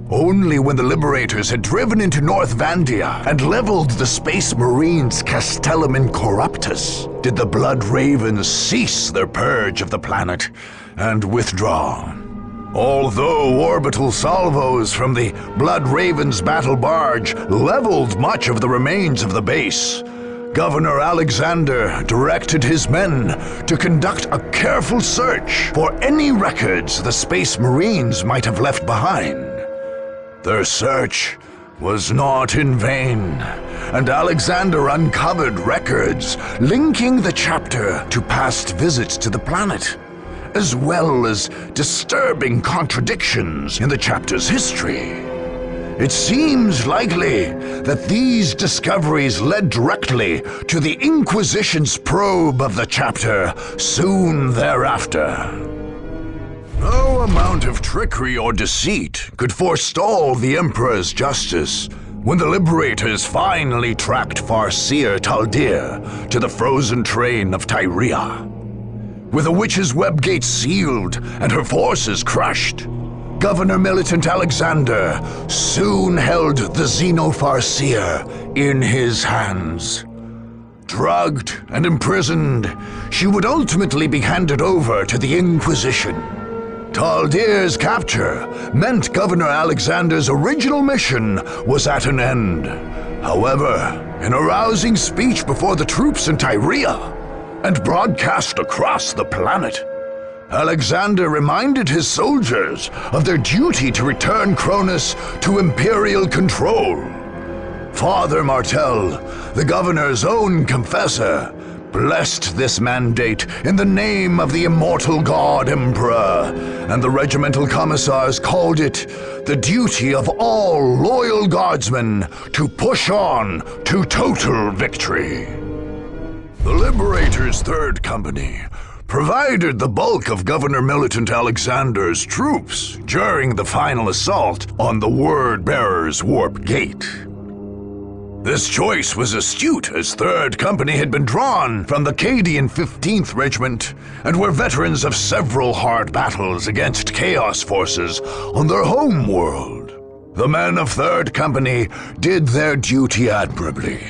Only when the Liberators had driven into North Vandia and leveled the Space Marines' Castellum Incorruptus did the Blood Ravens cease their purge of the planet and withdraw. Although orbital salvos from the Blood Ravens battle barge leveled much of the remains of the base, Governor Alexander directed his men to conduct a careful search for any records the Space Marines might have left behind. Their search was not in vain, and Alexander uncovered records linking the chapter to past visits to the planet, as well as disturbing contradictions in the chapter's history. It seems likely that these discoveries led directly to the Inquisition's probe of the chapter soon thereafter. No amount of trickery or deceit could forestall the Emperor's justice when the Liberators finally tracked Farseer Taldir to the frozen train of Tyria. With the Witch's web gate sealed and her forces crushed, Governor Militant Alexander soon held the Xenofarseer in his hands. Drugged and imprisoned, she would ultimately be handed over to the Inquisition. Taldir's capture meant Governor Alexander's original mission was at an end. However, in a rousing speech before the troops in Tyria and broadcast across the planet, Alexander reminded his soldiers of their duty to return Cronus to Imperial control. Father Martel, the governor's own confessor, blessed this mandate in the name of the immortal God Emperor, and the regimental commissars called it the duty of all loyal guardsmen to push on to total victory. The Liberators' 3rd Company provided the bulk of Governor Militant Alexander's troops during the final assault on the Word-Bearer's Warp Gate. This choice was astute, as 3rd Company had been drawn from the Cadian 15th Regiment and were veterans of several hard battles against Chaos forces on their home world. The men of 3rd Company did their duty admirably,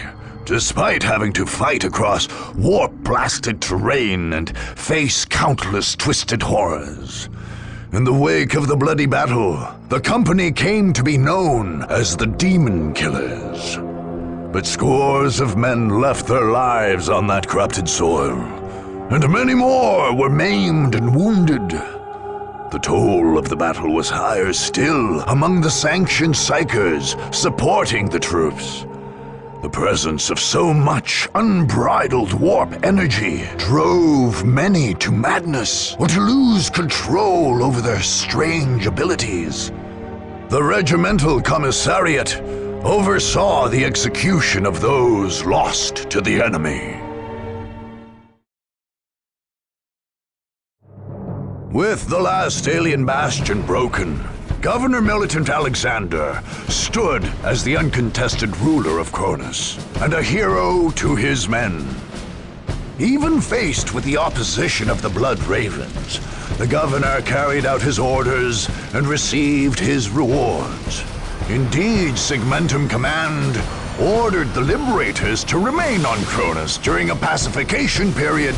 despite having to fight across warp-blasted terrain and face countless twisted horrors. In the wake of the bloody battle, the Company came to be known as the Demon Killers. But scores of men left their lives on that corrupted soil, and many more were maimed and wounded. The toll of the battle was higher still among the sanctioned psychers supporting the troops. The presence of so much unbridled warp energy drove many to madness or to lose control over their strange abilities. The regimental commissariat oversaw the execution of those lost to the enemy. With the last alien bastion broken, Governor Militant Alexander stood as the uncontested ruler of Cronus, and a hero to his men. Even faced with the opposition of the Blood Ravens, the governor carried out his orders and received his rewards. Indeed, Segmentum Command ordered the Liberators to remain on Cronus during a pacification period,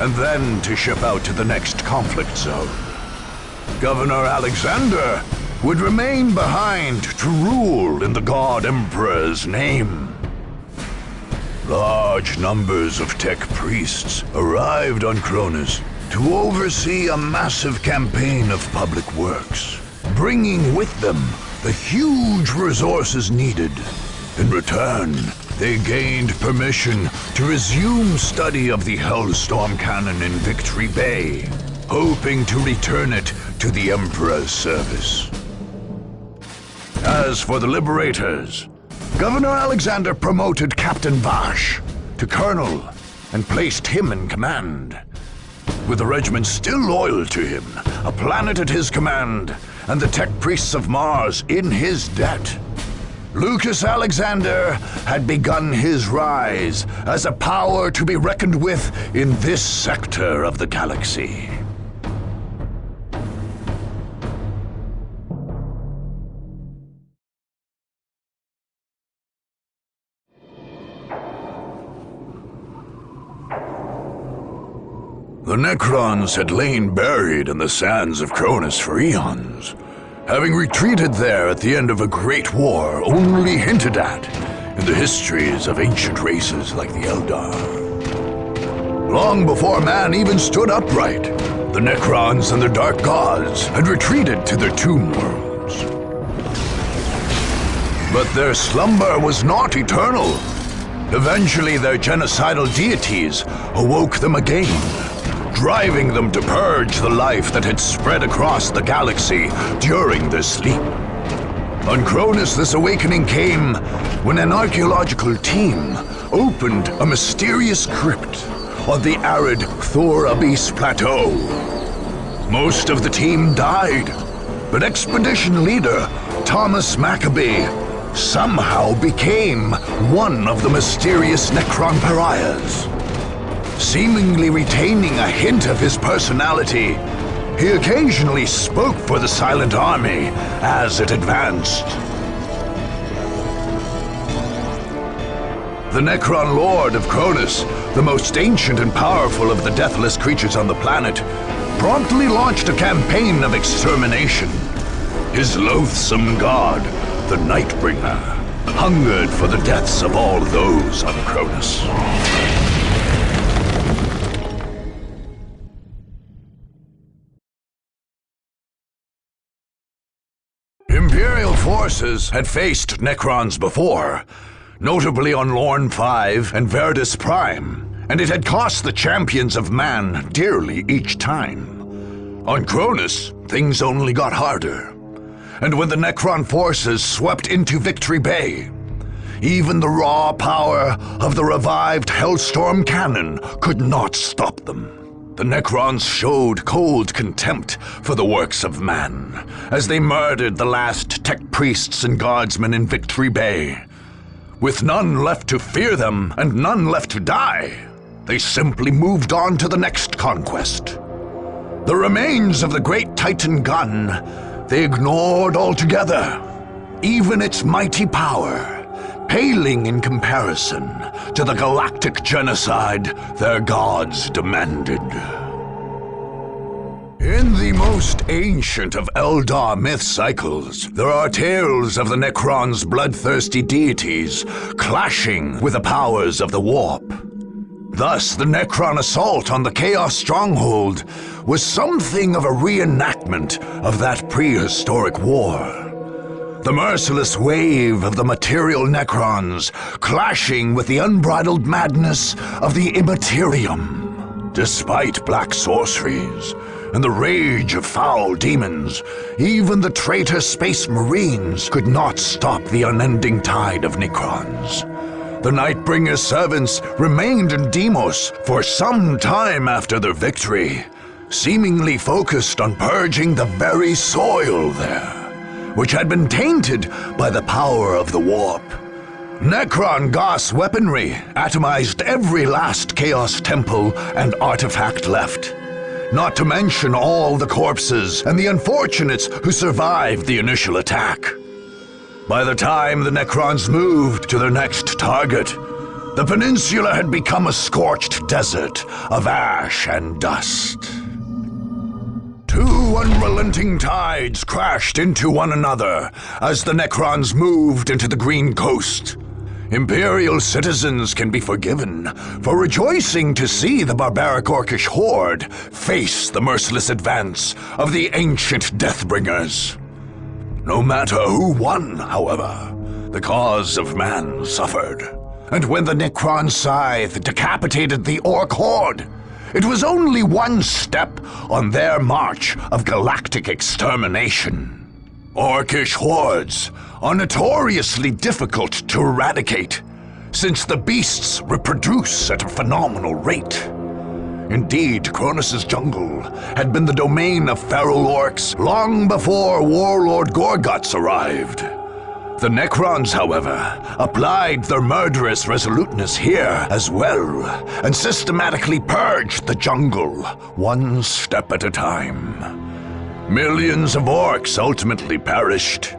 and then to ship out to the next conflict zone. Governor Alexander would remain behind to rule in the God Emperor's name. Large numbers of tech priests arrived on Cronus to oversee a massive campaign of public works, bringing with them the huge resources needed. In return, they gained permission to resume study of the Hellstorm Cannon in Victory Bay, hoping to return it to the Emperor's service. As for the Liberators, Governor Alexander promoted Captain Vash to Colonel and placed him in command. With the regiment still loyal to him, a planet at his command, and the tech priests of Mars in his debt, Lucas Alexander had begun his rise as a power to be reckoned with in this sector of the galaxy. The Necrons had lain buried in the sands of Cronus for eons, having retreated there at the end of a great war only hinted at in the histories of ancient races like the Eldar. Long before man even stood upright, the Necrons and their dark gods had retreated to their tomb worlds. But their slumber was not eternal. Eventually their genocidal deities awoke them again, driving them to purge the life that had spread across the galaxy during their sleep. On Cronus, this awakening came when an archaeological team opened a mysterious crypt on the arid Thor Abyss Plateau. Most of the team died, but expedition leader Thomas Maccabee somehow became one of the mysterious Necron pariahs. Seemingly retaining a hint of his personality, he occasionally spoke for the Silent Army as it advanced. The Necron Lord of Cronus, the most ancient and powerful of the deathless creatures on the planet, promptly launched a campaign of extermination. His loathsome god, the Nightbringer, hungered for the deaths of all those on Cronus. Imperial forces had faced Necrons before, notably on Lorn 5 and Verdus Prime, and it had cost the champions of man dearly each time. On Cronus, things only got harder. And when the Necron forces swept into Victory Bay, even the raw power of the revived Hellstorm Cannon could not stop them. The Necrons showed cold contempt for the works of man, as they murdered the last tech priests and guardsmen in Victory Bay. With none left to fear them and none left to die, they simply moved on to the next conquest. The remains of the great Titan gun they ignored altogether. even its mighty power, paling in comparison to the galactic genocide their gods demanded. In the most ancient of Eldar myth cycles, there are tales of the Necrons' bloodthirsty deities clashing with the powers of the Warp. Thus, the Necron assault on the Chaos Stronghold was something of a reenactment of that prehistoric war. The merciless wave of the material Necrons clashing with the unbridled madness of the Immaterium. Despite black sorceries and the rage of foul demons, even the traitor Space Marines could not stop the unending tide of Necrons. The Nightbringer's servants remained in Deimos for some time after their victory, seemingly focused on purging the very soil there, which had been tainted by the power of the Warp. Necron Goss weaponry atomized every last Chaos Temple and artifact left, not to mention all the corpses and the unfortunates who survived the initial attack. By the time the Necrons moved to their next target, the peninsula had become a scorched desert of ash and dust. Two unrelenting tides crashed into one another as the Necrons moved into the Green Coast. Imperial citizens can be forgiven for rejoicing to see the barbaric Orkish horde face the merciless advance of the ancient Deathbringers. No matter who won, however, the cause of man suffered. And when the Necron scythe decapitated the Orc horde, it was only one step on their march of galactic extermination. Orkish hordes are notoriously difficult to eradicate, since the beasts reproduce at a phenomenal rate. Indeed, Kronos' jungle had been the domain of feral orcs long before Warlord Gorguts arrived. The Necrons, however, applied their murderous resoluteness here as well, and systematically purged the jungle, one step at a time. Millions of orcs ultimately perished,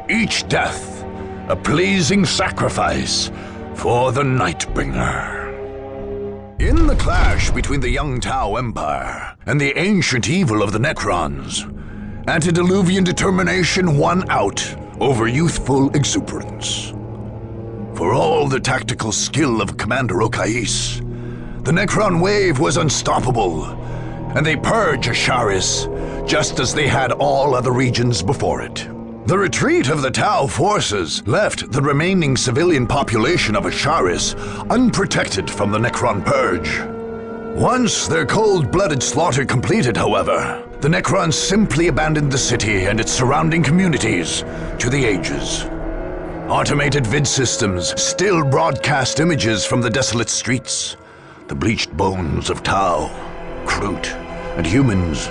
each death a pleasing sacrifice for the Nightbringer. In the clash between the Young Tau Empire and the ancient evil of the Necrons, antediluvian determination won out over youthful exuberance. For all the tactical skill of Commander Okais, the Necron wave was unstoppable, and they purged Asharis just as they had all other regions before it. The retreat of the Tau forces left the remaining civilian population of Asharis unprotected from the Necron purge. Once their cold-blooded slaughter completed, however, the Necrons simply abandoned the city and its surrounding communities to the ages. Automated vid systems still broadcast images from the desolate streets, the bleached bones of Tau, Kroot, and humans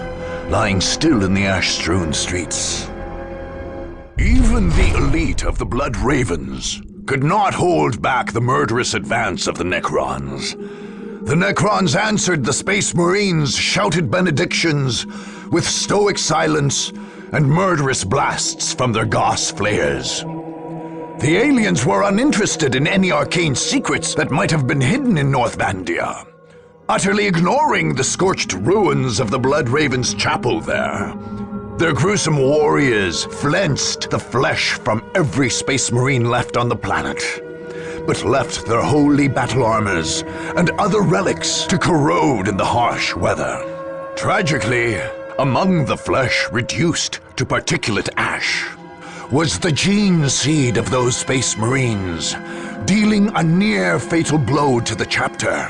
lying still in the ash-strewn streets. Even the elite of the Blood Ravens could not hold back the murderous advance of the Necrons. The Necrons answered the Space Marines' shouted benedictions with stoic silence and murderous blasts from their Goss flares. The aliens were uninterested in any arcane secrets that might have been hidden in North Vandia, utterly ignoring the scorched ruins of the Blood Ravens' chapel there. Their gruesome warriors flensed the flesh from every Space Marine left on the planet, but left their holy battle armors and other relics to corrode in the harsh weather. Tragically, among the flesh reduced to particulate ash was the gene seed of those Space Marines, dealing a near-fatal blow to the chapter.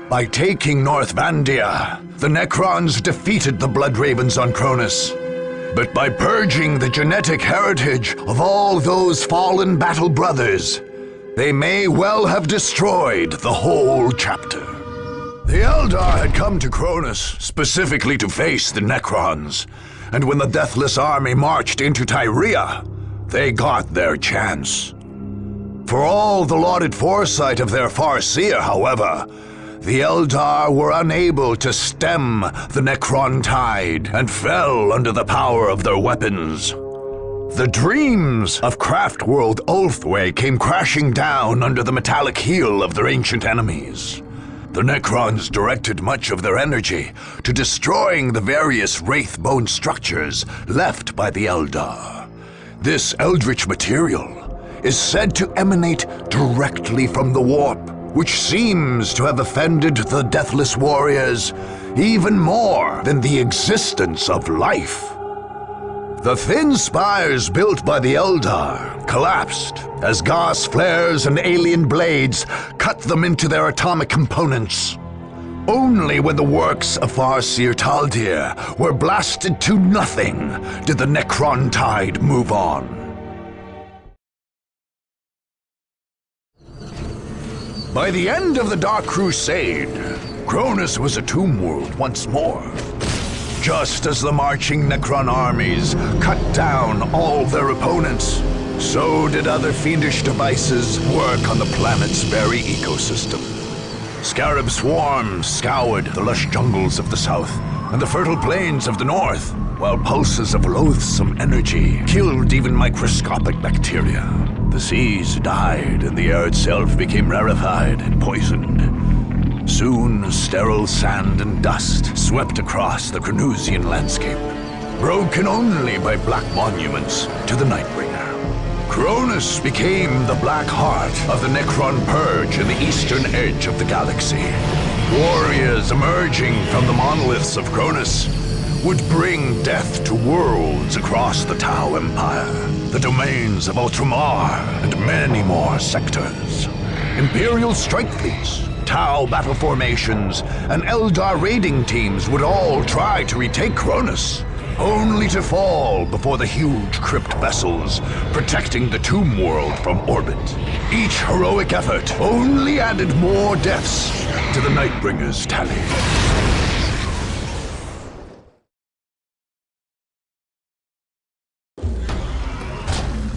By taking North Vandia, the Necrons defeated the Blood Ravens on Kronos. But by purging the genetic heritage of all those fallen battle brothers, they may well have destroyed the whole chapter. The Eldar had come to Kronos specifically to face the Necrons, and when the Deathless Army marched into Tyria, they got their chance. For all the lauded foresight of their Farseer, however, the Eldar were unable to stem the Necron tide and fell under the power of their weapons. The dreams of Craftworld Ulthway came crashing down under the metallic heel of their ancient enemies. The Necrons directed much of their energy to destroying the various wraith-bone structures left by the Eldar. This eldritch material is said to emanate directly from the warp, which seems to have offended the Deathless Warriors even more than the existence of life. The thin spires built by the Eldar collapsed as gas flares and alien blades cut them into their atomic components. Only when the works of Farseer Taldir were blasted to nothing did the Necron tide move on. By the end of the Dark Crusade, Cronus was a tomb world once more. Just as the marching Necron armies cut down all their opponents, so did other fiendish devices work on the planet's very ecosystem. Scarab swarms scoured the lush jungles of the south and the fertile plains of the north, while pulses of loathsome energy killed even microscopic bacteria. The seas died and the air itself became rarefied and poisoned. Soon, sterile sand and dust swept across the Cronusian landscape, broken only by black monuments to the Nightbringer. Cronus became the black heart of the Necron purge in the eastern edge of the galaxy. Warriors emerging from the monoliths of Cronus would bring death to worlds across the Tau Empire, the domains of Ultramar, and many more sectors. Imperial strike fleets, Tau battle formations, and Eldar raiding teams would all try to retake Cronus, only to fall before the huge crypt vessels protecting the Tomb World from orbit. Each heroic effort only added more deaths to the Nightbringer's tally.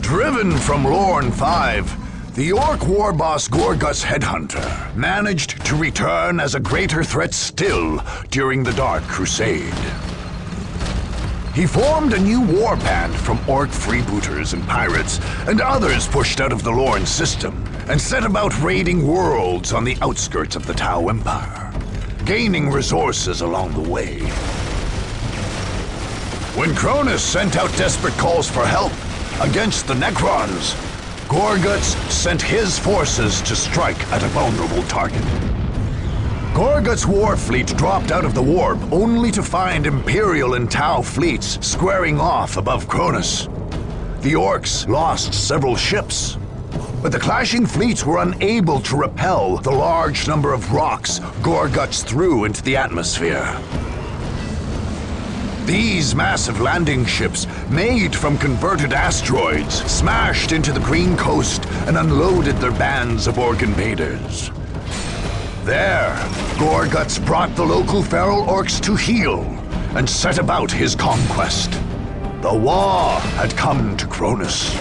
Driven from Lorne 5, the Orc war boss Gorgut's headhunter managed to return as a greater threat still during the Dark Crusade. He formed a new warband from Orc freebooters and pirates and others pushed out of the Lorne system and set about raiding worlds on the outskirts of the Tau Empire, gaining resources along the way. When Cronus sent out desperate calls for help against the Necrons, Gorguts sent his forces to strike at a vulnerable target. Gorgut's war fleet dropped out of the warp only to find Imperial and Tau fleets squaring off above Cronus. The Orks lost several ships, but the clashing fleets were unable to repel the large number of rocks Gorguts threw into the atmosphere. These massive landing ships, made from converted asteroids, smashed into the Green Coast and unloaded their bands of Orc invaders. There, Gorguts brought the local feral Orcs to heel and set about his conquest. The Wa had come to Cronus.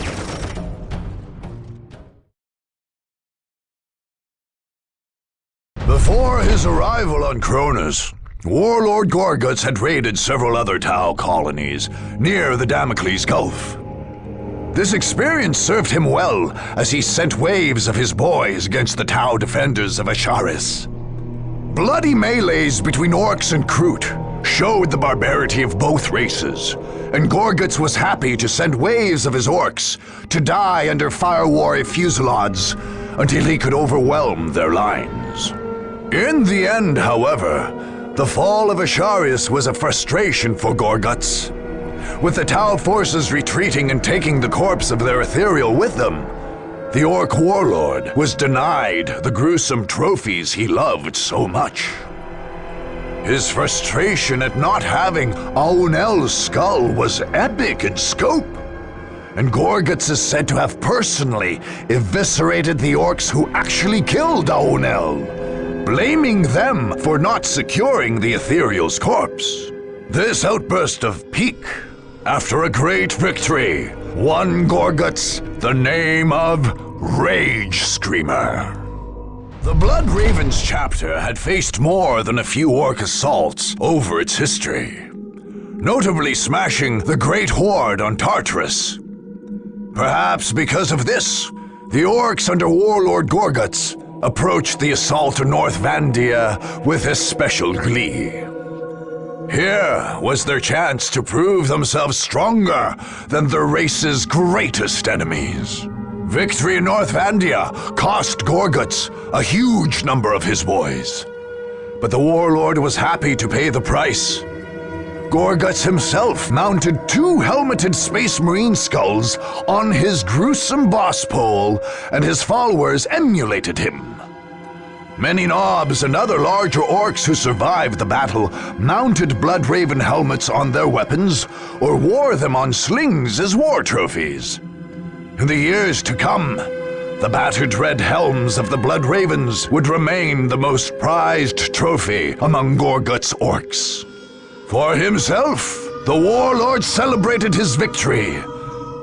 Before his arrival on Cronus, Warlord Gorguts had raided several other Tau colonies near the Damocles Gulf. This experience served him well as he sent waves of his boys against the Tau defenders of Asharis. Bloody melees between Orcs and Kroot showed the barbarity of both races, and Gorguts was happy to send waves of his Orcs to die under Fire Warrior fusillades until he could overwhelm their lines. In the end, however, the fall of Asharis was a frustration for Gorguts. With the Tau forces retreating and taking the corpse of their ethereal with them, the Orc warlord was denied the gruesome trophies he loved so much. His frustration at not having Aunel's skull was epic in scope, and Gorguts is said to have personally eviscerated the Orcs who actually killed Aunel, blaming them for not securing the ethereal's corpse. This outburst of pique, after a great victory, won Gorguts the name of Rage Screamer. The Blood Ravens chapter had faced more than a few Orc assaults over its history, notably smashing the Great Horde on Tartarus. Perhaps because of this, the Orks under Warlord Gorguts approached the assault on North Vandia with especial glee. Here was their chance to prove themselves stronger than their race's greatest enemies. Victory in North Vandia cost Gorguts a huge number of his boys. But the Warlord was happy to pay the price. Gorguts himself mounted 2 helmeted Space Marine skulls on his gruesome boss pole, and his followers emulated him. Many Knobs and other larger Orks who survived the battle mounted Bloodraven helmets on their weapons or wore them on slings as war trophies. In the years to come, the battered red helms of the Bloodravens would remain the most prized trophy among Gorguts' Orks. For himself, the Warlord celebrated his victory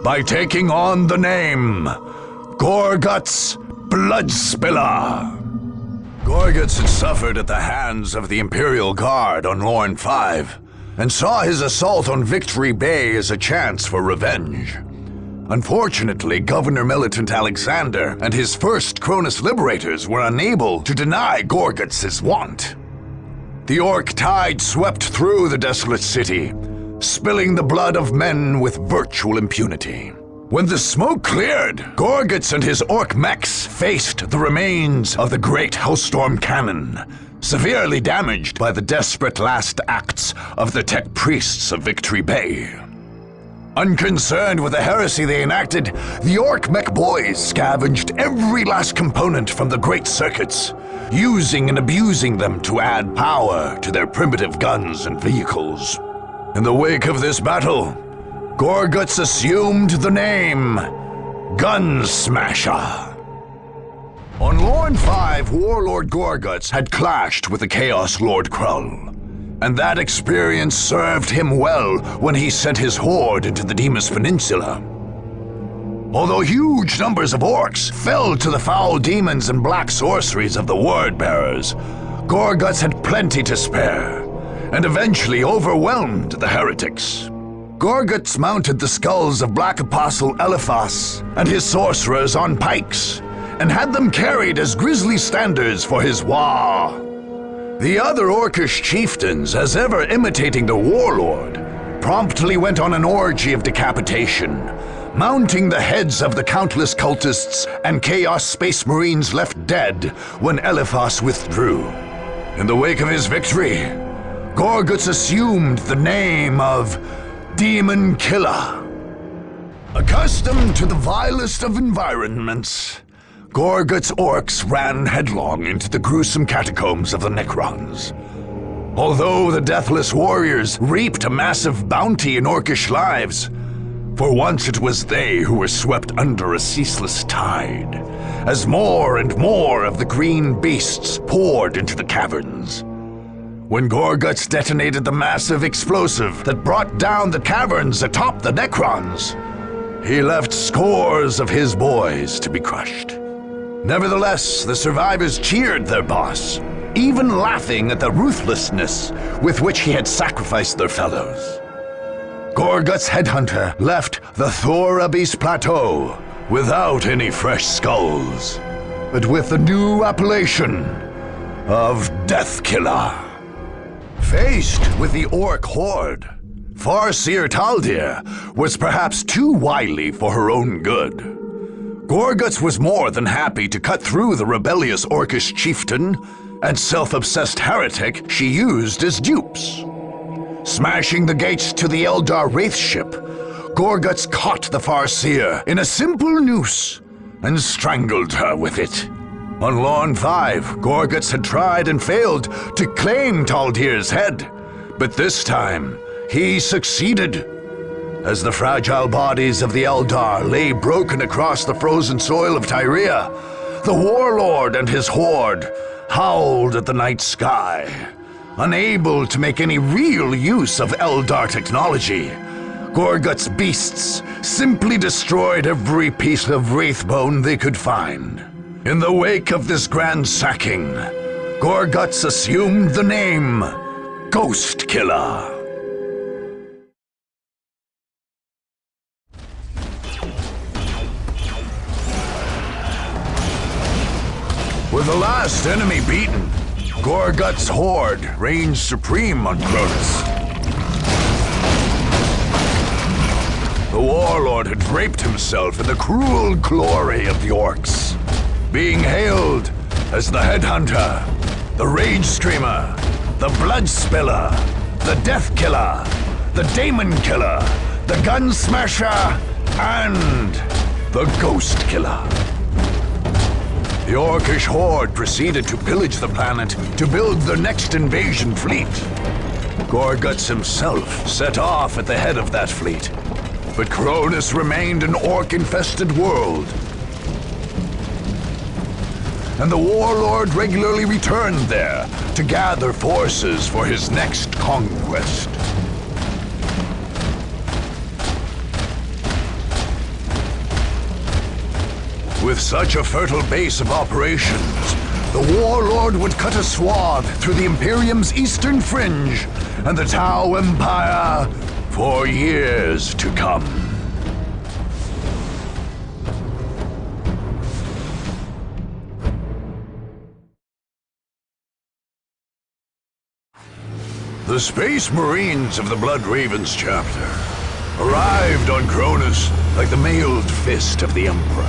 by taking on the name Gorguts Bloodspiller. Gorguts had suffered at the hands of the Imperial Guard on Lorne 5, and saw his assault on Victory Bay as a chance for revenge. Unfortunately, Governor Militant Alexander and his first Cronus Liberators were unable to deny Gorguts his want. The Orc tide swept through the desolate city, spilling the blood of men with virtual impunity. When the smoke cleared, Gorguts and his Orc mechs faced the remains of the Great Hellstorm Cannon, severely damaged by the desperate last acts of the Tech Priests of Victory Bay. Unconcerned with the heresy they enacted, the Orc mech boys scavenged every last component from the great circuits, using and abusing them to add power to their primitive guns and vehicles. In the wake of this battle, Gorguts assumed the name Gunsmasher. On Lorne 5, Warlord Gorguts had clashed with the Chaos Lord Krull, and that experience served him well when he sent his horde into the Demas Peninsula. Although huge numbers of Orcs fell to the foul demons and black sorceries of the Word-Bearers, Gorguts had plenty to spare, and eventually overwhelmed the heretics. Gorguts mounted the skulls of Black Apostle Eliphas and his sorcerers on pikes, and had them carried as grisly standards for his Waaagh. The other Orcish chieftains, as ever imitating the Warlord, promptly went on an orgy of decapitation, mounting the heads of the countless cultists and Chaos Space Marines left dead when Eliphas withdrew. In the wake of his victory, Gorguts assumed the name of Demon Killer. Accustomed to the vilest of environments, Gorguts' Orcs ran headlong into the gruesome catacombs of the Necrons. Although the Deathless Warriors reaped a massive bounty in Orcish lives, for once it was they who were swept under a ceaseless tide, as more and more of the green beasts poured into the caverns. When Gorguts detonated the massive explosive that brought down the caverns atop the Necrons, he left scores of his boys to be crushed. Nevertheless, the survivors cheered their boss, even laughing at the ruthlessness with which he had sacrificed their fellows. Gorguts' headhunter left the Thorabis Plateau without any fresh skulls, but with the new appellation of Deathkiller. Faced with the Orc horde, Farseer Taldir was perhaps too wily for her own good. Gorguts was more than happy to cut through the rebellious Orcish chieftain and self-obsessed heretic she used as dupes. Smashing the gates to the Eldar Wraith ship, Gorguts caught the Farseer in a simple noose and strangled her with it. On Lorne 5, Gorguts had tried and failed to claim Taldir's head, but this time he succeeded. As the fragile bodies of the Eldar lay broken across the frozen soil of Tyria, the Warlord and his horde howled at the night sky. Unable to make any real use of Eldar technology, Gorguts' beasts simply destroyed every piece of wraithbone they could find. In the wake of this grand sacking, Gorguts assumed the name Ghost Killer. With the last enemy beaten, Gorgut's horde reigned supreme on Cronus. The warlord had draped himself in the cruel glory of the Orks, being hailed as the Headhunter, the Rage Screamer, the Blood Spiller, the Death Killer, the Daemon Killer, the Gun Smasher, and the Ghost Killer. The Orkish horde proceeded to pillage the planet to build their next invasion fleet. Gorguts himself set off at the head of that fleet, but Cronus remained an orc-infested world. And the warlord regularly returned there to gather forces for his next conquest. With such a fertile base of operations, the warlord would cut a swath through the Imperium's eastern fringe and the Tau Empire for years to come. The Space Marines of the Blood Ravens chapter arrived on Cronus like the mailed fist of the Emperor.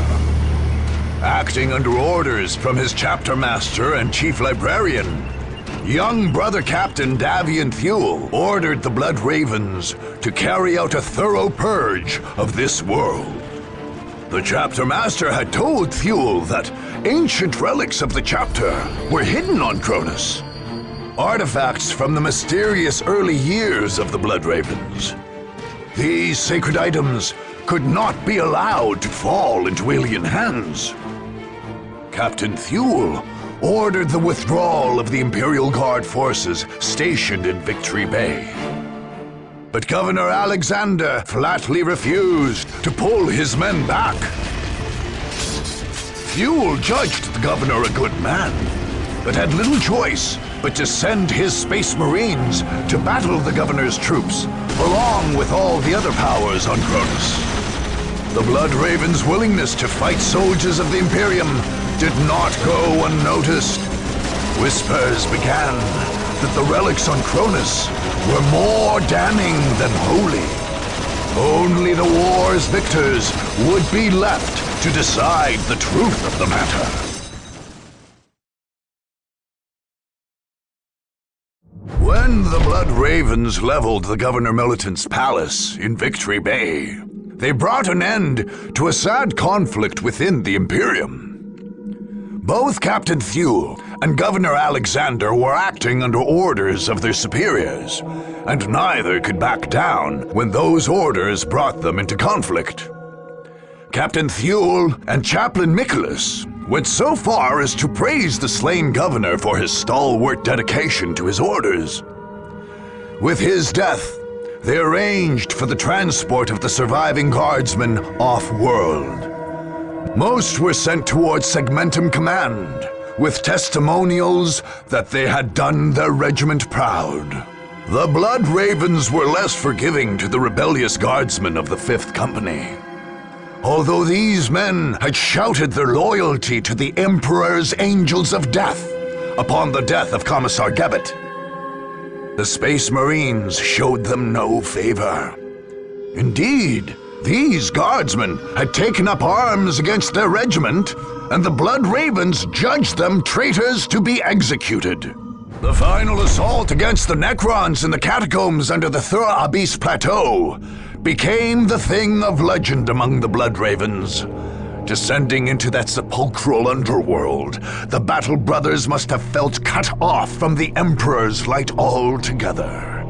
Acting under orders from his chapter master and chief librarian, young brother Captain Davian Thule ordered the Blood Ravens to carry out a thorough purge of this world. The chapter master had told Thule that ancient relics of the chapter were hidden on Cronus, artifacts from the mysterious early years of the Blood Ravens. These sacred items could not be allowed to fall into alien hands. Captain Thule ordered the withdrawal of the Imperial Guard forces stationed in Victory Bay. But Governor Alexander flatly refused to pull his men back. Thule judged the governor a good man, but had little choice but to send his Space Marines to battle the governor's troops, along with all the other powers on Cronus. The Blood Ravens' willingness to fight soldiers of the Imperium did not go unnoticed. Whispers began that the relics on Cronus were more damning than holy. Only the war's victors would be left to decide the truth of the matter. When the Blood Ravens leveled the Governor Militant's palace in Victory Bay, they brought an end to a sad conflict within the Imperium. Both Captain Thule and Governor Alexander were acting under orders of their superiors, and neither could back down when those orders brought them into conflict. Captain Thule and Chaplain Nicholas went so far as to praise the slain governor for his stalwart dedication to his orders. With his death, they arranged for the transport of the surviving guardsmen off-world. Most were sent towards Segmentum Command, with testimonials that they had done their regiment proud. The Blood Ravens were less forgiving to the rebellious guardsmen of the 5th Company. Although these men had shouted their loyalty to the Emperor's Angels of Death upon the death of Commissar Gebbet, the Space Marines showed them no favor. Indeed, these guardsmen had taken up arms against their regiment, and the Blood Ravens judged them traitors to be executed. The final assault against the Necrons in the catacombs under the Thur Abyss Plateau became the thing of legend among the Blood Ravens. Descending into that sepulchral underworld, the Battle Brothers must have felt cut off from the Emperor's light altogether.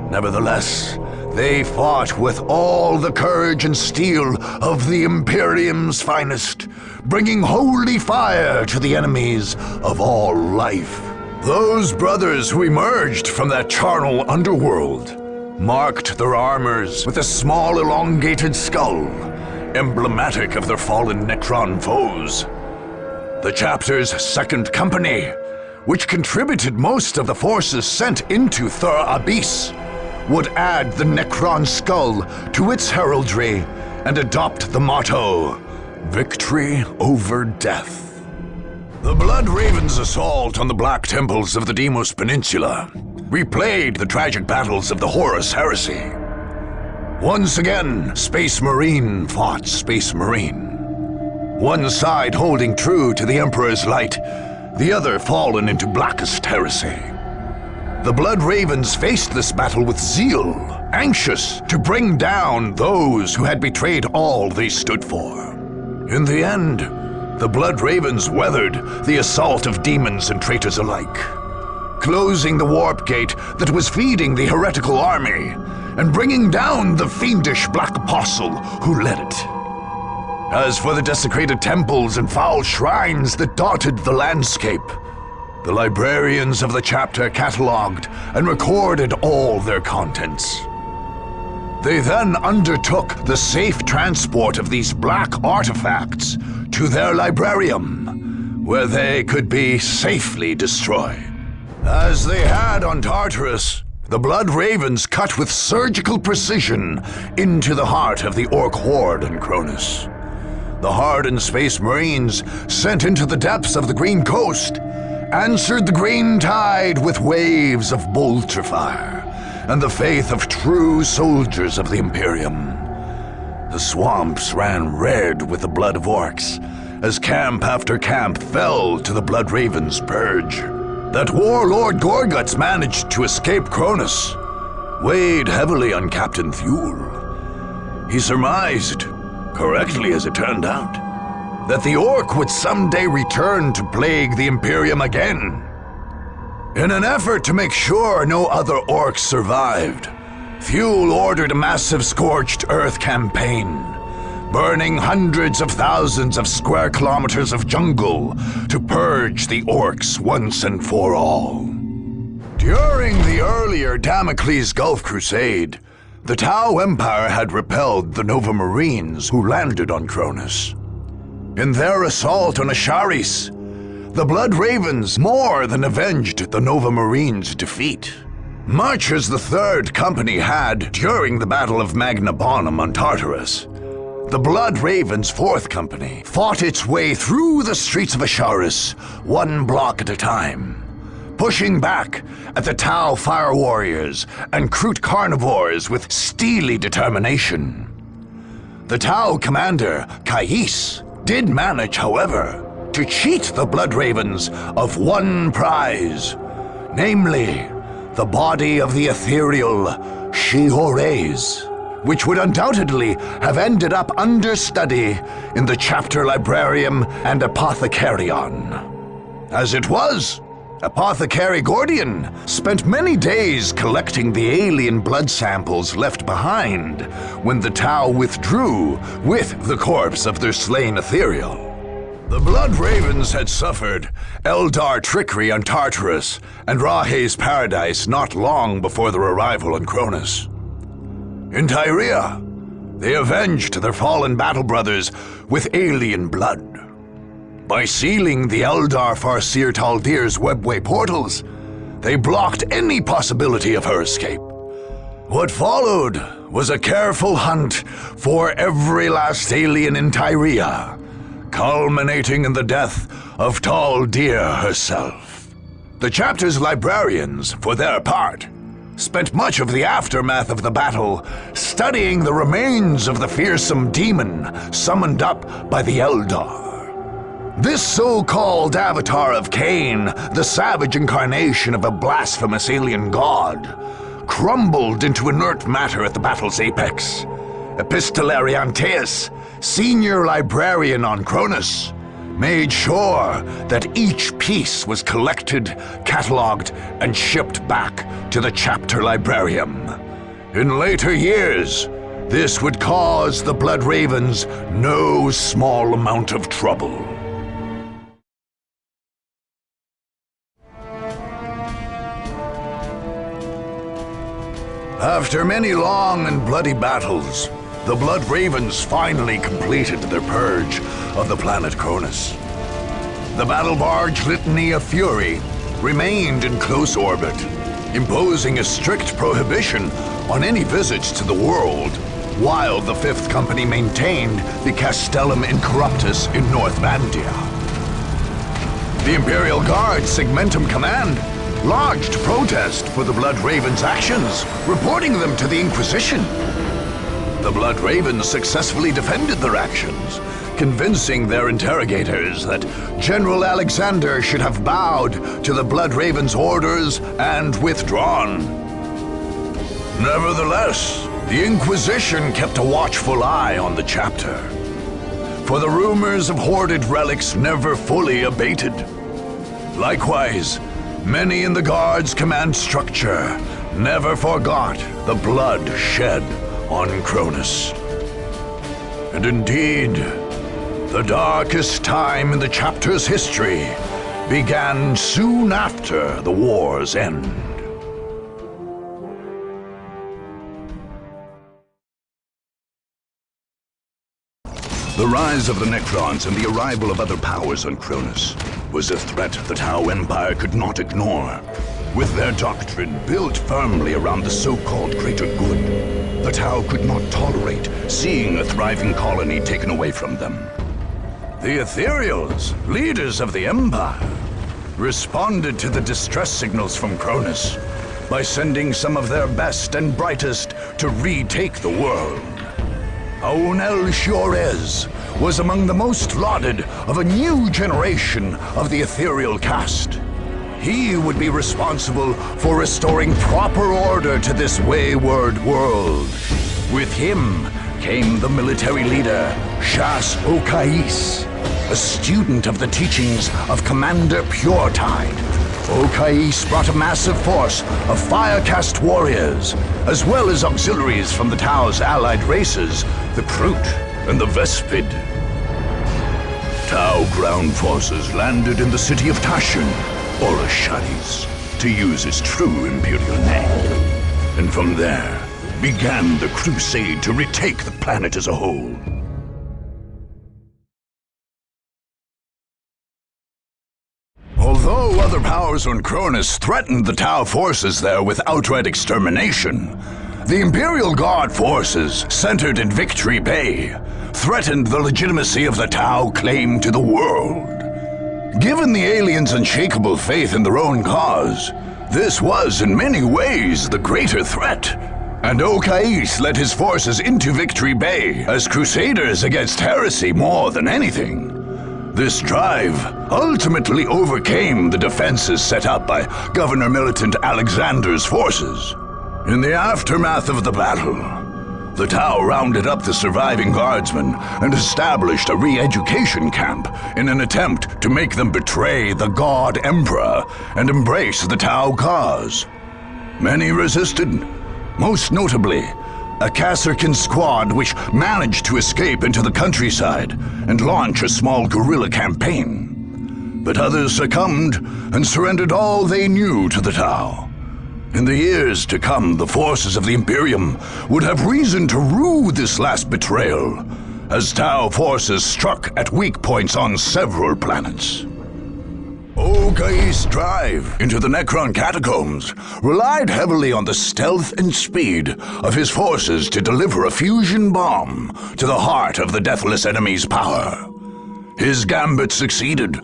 Nevertheless, they fought with all the courage and steel of the Imperium's finest, bringing holy fire to the enemies of all life. Those brothers who emerged from that charnel underworld marked their armors with a small elongated skull, emblematic of their fallen Necron foes. The chapter's 2nd Company, which contributed most of the forces sent into Thur Abyss, would add the Necron skull to its heraldry and adopt the motto, "Victory over Death." The Blood Ravens' assault on the Black Temples of the Deimos Peninsula replayed the tragic battles of the Horus Heresy. Once again, Space Marine fought Space Marine. One side holding true to the Emperor's light, the other fallen into blackest heresy. The Blood Ravens faced this battle with zeal, anxious to bring down those who had betrayed all they stood for. In the end, the Blood Ravens weathered the assault of demons and traitors alike, closing the warp gate that was feeding the heretical army, and bringing down the fiendish Black Apostle who led it. As for the desecrated temples and foul shrines that dotted the landscape, the librarians of the chapter cataloged and recorded all their contents. They then undertook the safe transport of these black artifacts to their librarium, where they could be safely destroyed. As they had on Tartarus, the Blood Ravens cut with surgical precision into the heart of the Orc horde on Cronus. The hardened Space Marines, sent into the depths of the Green Coast, answered the green tide with waves of bolter fire and the faith of true soldiers of the Imperium. The swamps ran red with the blood of Orcs as camp after camp fell to the Blood Ravens' purge. That warlord Gorguts managed to escape Cronus weighed heavily on Captain Thule. He surmised, correctly as it turned out, that the Orc would someday return to plague the Imperium again. In an effort to make sure no other Orcs survived, Thule ordered a massive scorched earth campaign, burning hundreds of thousands of square kilometers of jungle to purge the Orcs once and for all. During the earlier Damocles Gulf Crusade, the Tau Empire had repelled the Nova Marines who landed on Cronus. In their assault on Asharis, the Blood Ravens more than avenged the Nova Marines' defeat. Much as the Third Company had during the Battle of Magna Bonum on Tartarus, the Blood Ravens' Fourth Company fought its way through the streets of Asharis, one block at a time, pushing back at the Tau Fire Warriors and Kroot Carnivores with steely determination. The Tau commander, Kais, did manage, however, to cheat the Blood Ravens of one prize, namely, the body of the ethereal Shihores, which would undoubtedly have ended up understudy in the chapter librarium and apothecarion. As it was, Apothecary Gordian spent many days collecting the alien blood samples left behind when the Tau withdrew with the corpse of their slain ethereal. The Blood Ravens had suffered Eldar trickery on Tartarus and Rahe's Paradise not long before their arrival on Cronus. In Tyria, they avenged their fallen battle brothers with alien blood. By sealing the Eldar Farseer Taldir's webway portals, they blocked any possibility of her escape. What followed was a careful hunt for every last alien in Tyria, culminating in the death of Taldir herself. The chapter's librarians, for their part, spent much of the aftermath of the battle studying the remains of the fearsome demon summoned up by the Eldar. This so-called avatar of Cain, the savage incarnation of a blasphemous alien god, crumbled into inert matter at the battle's apex. Epistolarianteus, senior librarian on Cronus, made sure that each piece was collected, catalogued, and shipped back to the chapter librarium. In later years, this would cause the Blood Ravens no small amount of trouble. After many long and bloody battles, the Blood Ravens finally completed their purge of the planet Cronus. The battle barge Litany of Fury remained in close orbit, imposing a strict prohibition on any visits to the world, while the Fifth Company maintained the Castellum Incorruptus in North Vandia. The Imperial Guard Segmentum Command lodged protest for the Blood Ravens' actions, reporting them to the Inquisition. The Blood Ravens successfully defended their actions, convincing their interrogators that General Alexander should have bowed to the Blood Ravens' orders and withdrawn. Nevertheless, the Inquisition kept a watchful eye on the chapter, for the rumors of hoarded relics never fully abated. Likewise, many in the Guard's command structure never forgot the blood shed on Cronus. And indeed, the darkest time in the chapter's history began soon after the war's end. The rise of the Necrons and the arrival of other powers on Cronus was a threat the Tau Empire could not ignore. With their doctrine built firmly around the so-called greater good, the Tau could not tolerate seeing a thriving colony taken away from them. The Ethereals, leaders of the Empire, responded to the distress signals from Cronus by sending some of their best and brightest to retake the world. Aunel Shiorez was among the most lauded of a new generation of the ethereal caste. He would be responsible for restoring proper order to this wayward world. With him came the military leader, Shas Okais, a student of the teachings of Commander Puretide. Okais brought a massive force of Firecast warriors, as well as auxiliaries from the Tau's allied races, the Kroot and the Vespid. Tau ground forces landed in the city of Tashin, or Asharis, to use its true Imperial name. And from there began the crusade to retake the planet as a whole. Although other powers on Cronus threatened the Tau forces there with outright extermination, the Imperial Guard forces, centered in Victory Bay, threatened the legitimacy of the Tau claim to the world. Given the aliens' unshakable faith in their own cause, this was in many ways the greater threat. And Okais led his forces into Victory Bay as crusaders against heresy more than anything. This drive ultimately overcame the defenses set up by Governor Militant Alexander's forces. In the aftermath of the battle, the Tau rounded up the surviving guardsmen and established a re-education camp in an attempt to make them betray the God Emperor and embrace the Tau cause. Many resisted, most notably a Kasserkin squad which managed to escape into the countryside and launch a small guerrilla campaign. But others succumbed and surrendered all they knew to the Tau. In the years to come, the forces of the Imperium would have reason to rue this last betrayal, as Tau forces struck at weak points on several planets. Okais' drive into the Necron catacombs relied heavily on the stealth and speed of his forces to deliver a fusion bomb to the heart of the deathless enemy's power. His gambit succeeded,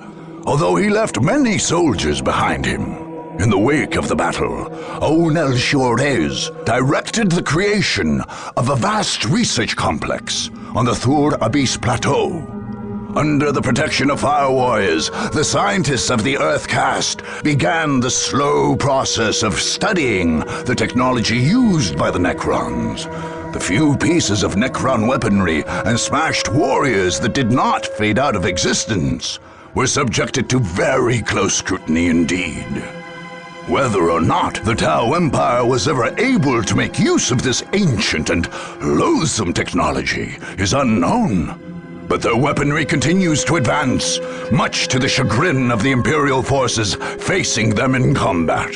although he left many soldiers behind him. In the wake of the battle, Aunel Shiorez directed the creation of a vast research complex on the Thur Abyss Plateau. Under the protection of fire warriors, the scientists of the Earth caste began the slow process of studying the technology used by the Necrons. The few pieces of Necron weaponry and smashed warriors that did not fade out of existence were subjected to very close scrutiny indeed. Whether or not the Tau Empire was ever able to make use of this ancient and loathsome technology is unknown. But their weaponry continues to advance, much to the chagrin of the Imperial forces facing them in combat.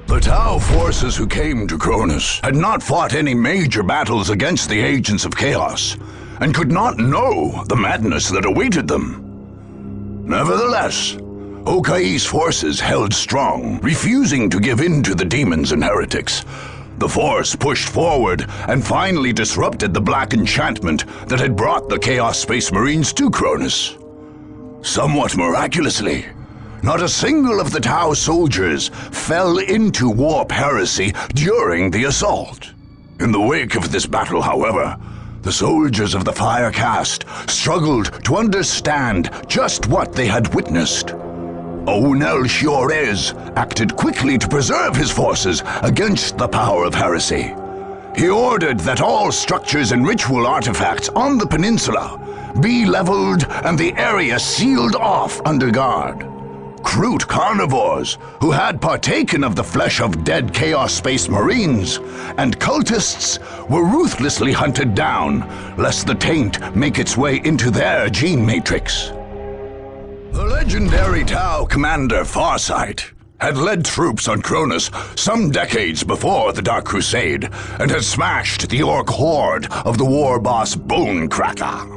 The Tau forces who came to Cronus had not fought any major battles against the Agents of Chaos, and could not know the madness that awaited them. Nevertheless, Okais' forces held strong, refusing to give in to the demons and heretics. The Force pushed forward and finally disrupted the black enchantment that had brought the Chaos Space Marines to Cronus. Somewhat miraculously, not a single of the Tau soldiers fell into warp heresy during the assault. In the wake of this battle, however, the soldiers of the Fire Caste struggled to understand just what they had witnessed. Onel Shiorez acted quickly to preserve his forces against the power of heresy. He ordered that all structures and ritual artifacts on the peninsula be leveled and the area sealed off under guard. Crude carnivores, who had partaken of the flesh of dead Chaos Space Marines, and cultists were ruthlessly hunted down, lest the taint make its way into their gene matrix. The legendary Tau commander Farsight had led troops on Cronus some decades before the Dark Crusade, and had smashed the Ork horde of the war boss Bonecracker.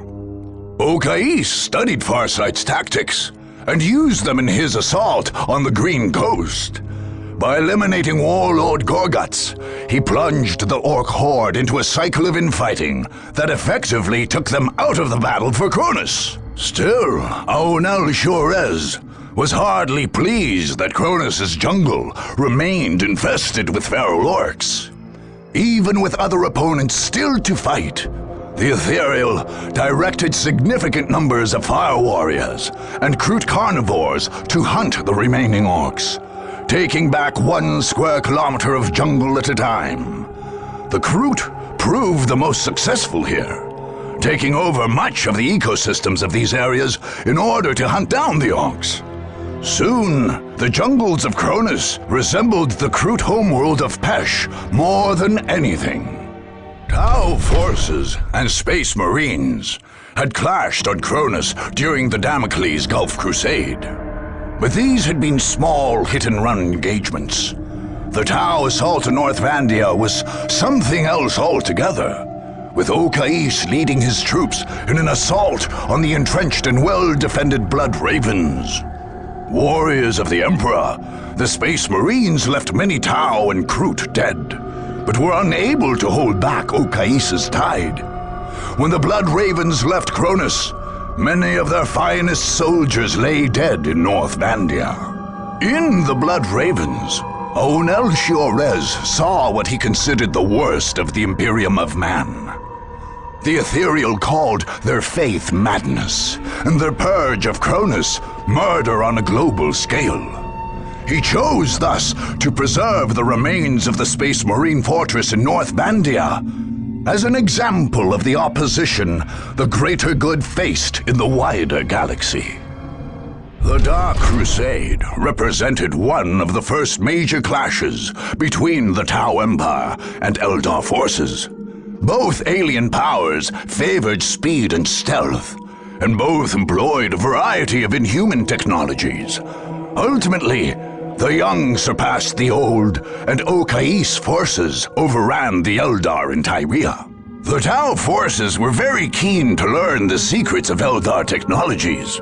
Okais studied Farsight's tactics, and used them in his assault on the Green Coast. By eliminating Warlord Gorguts, he plunged the Ork horde into a cycle of infighting that effectively took them out of the battle for Cronus. Still, Onel Shiorez was hardly pleased that Cronus' jungle remained infested with feral orcs. Even with other opponents still to fight, the Ethereal directed significant numbers of fire warriors and Kroot carnivores to hunt the remaining orcs, taking back 1 square kilometer of jungle at a time. The Kroot proved the most successful here, taking over much of the ecosystems of these areas in order to hunt down the orcs. Soon, the jungles of Cronus resembled the Kroot homeworld of Pesh more than anything. Tau forces and Space Marines had clashed on Cronus during the Damocles Gulf Crusade. But these had been small hit-and-run engagements. The Tau assault on North Vandia was something else altogether, with Okais leading his troops in an assault on the entrenched and well-defended Blood Ravens. Warriors of the Emperor, the Space Marines left many Tau and Kroot dead, but were unable to hold back Okais' tide. When the Blood Ravens left Cronus, many of their finest soldiers lay dead in North Vandia. In the Blood Ravens, Onel Shiorez saw what he considered the worst of the Imperium of Man. The Ethereal called their faith madness, and their purge of Cronus murder on a global scale. He chose, thus, to preserve the remains of the Space Marine fortress in North Vandia as an example of the opposition the greater good faced in the wider galaxy. The Dark Crusade represented one of the first major clashes between the Tau Empire and Eldar forces. Both alien powers favored speed and stealth, and both employed a variety of inhuman technologies. Ultimately, the young surpassed the old, and Okais' forces overran the Eldar in Tyria. The Tau forces were very keen to learn the secrets of Eldar technologies.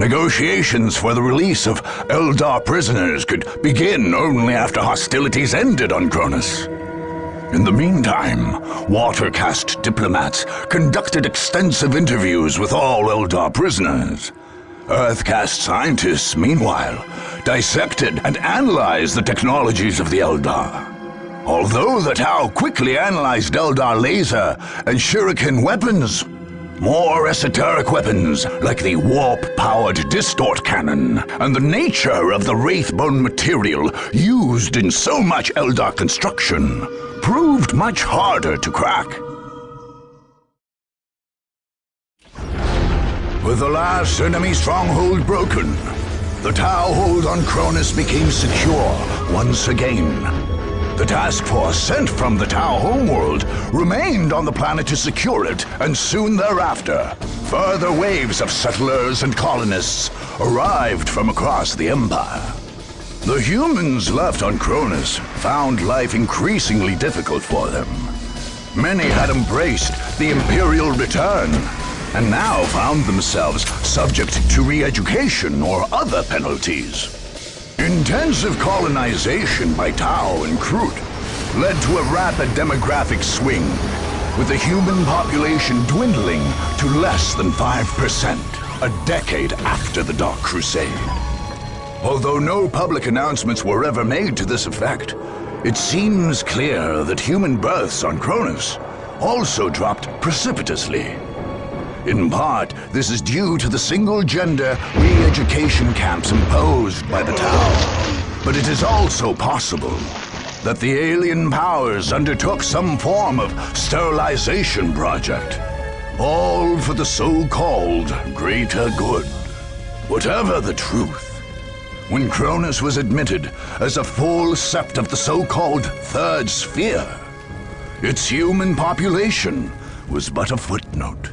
Negotiations for the release of Eldar prisoners could begin only after hostilities ended on Cronus. In the meantime, Watercast diplomats conducted extensive interviews with all Eldar prisoners. Earthcast scientists, meanwhile, dissected and analyzed the technologies of the Eldar. Although the Tau quickly analyzed Eldar laser and shuriken weapons, more esoteric weapons like the warp-powered distort cannon and the nature of the wraithbone material used in so much Eldar construction proved much harder to crack. With the last enemy stronghold broken, the Tau hold on Cronus became secure once again. The task force sent from the Tau homeworld remained on the planet to secure it, and soon thereafter, further waves of settlers and colonists arrived from across the Empire. The humans left on Cronus found life increasingly difficult for them. Many had embraced the Imperial return, and now found themselves subject to re-education or other penalties. Intensive colonization by Tau and Kroot led to a rapid demographic swing, with the human population dwindling to less than 5%. a decade after the Dark Crusade. Although no public announcements were ever made to this effect, it seems clear that human births on Cronus also dropped precipitously. In part, this is due to the single-gender re-education camps imposed by the town. But it is also possible that the alien powers undertook some form of sterilization project, all for the so-called greater good. Whatever the truth, when Cronus was admitted as a full sept of the so-called Third Sphere, its human population was but a footnote.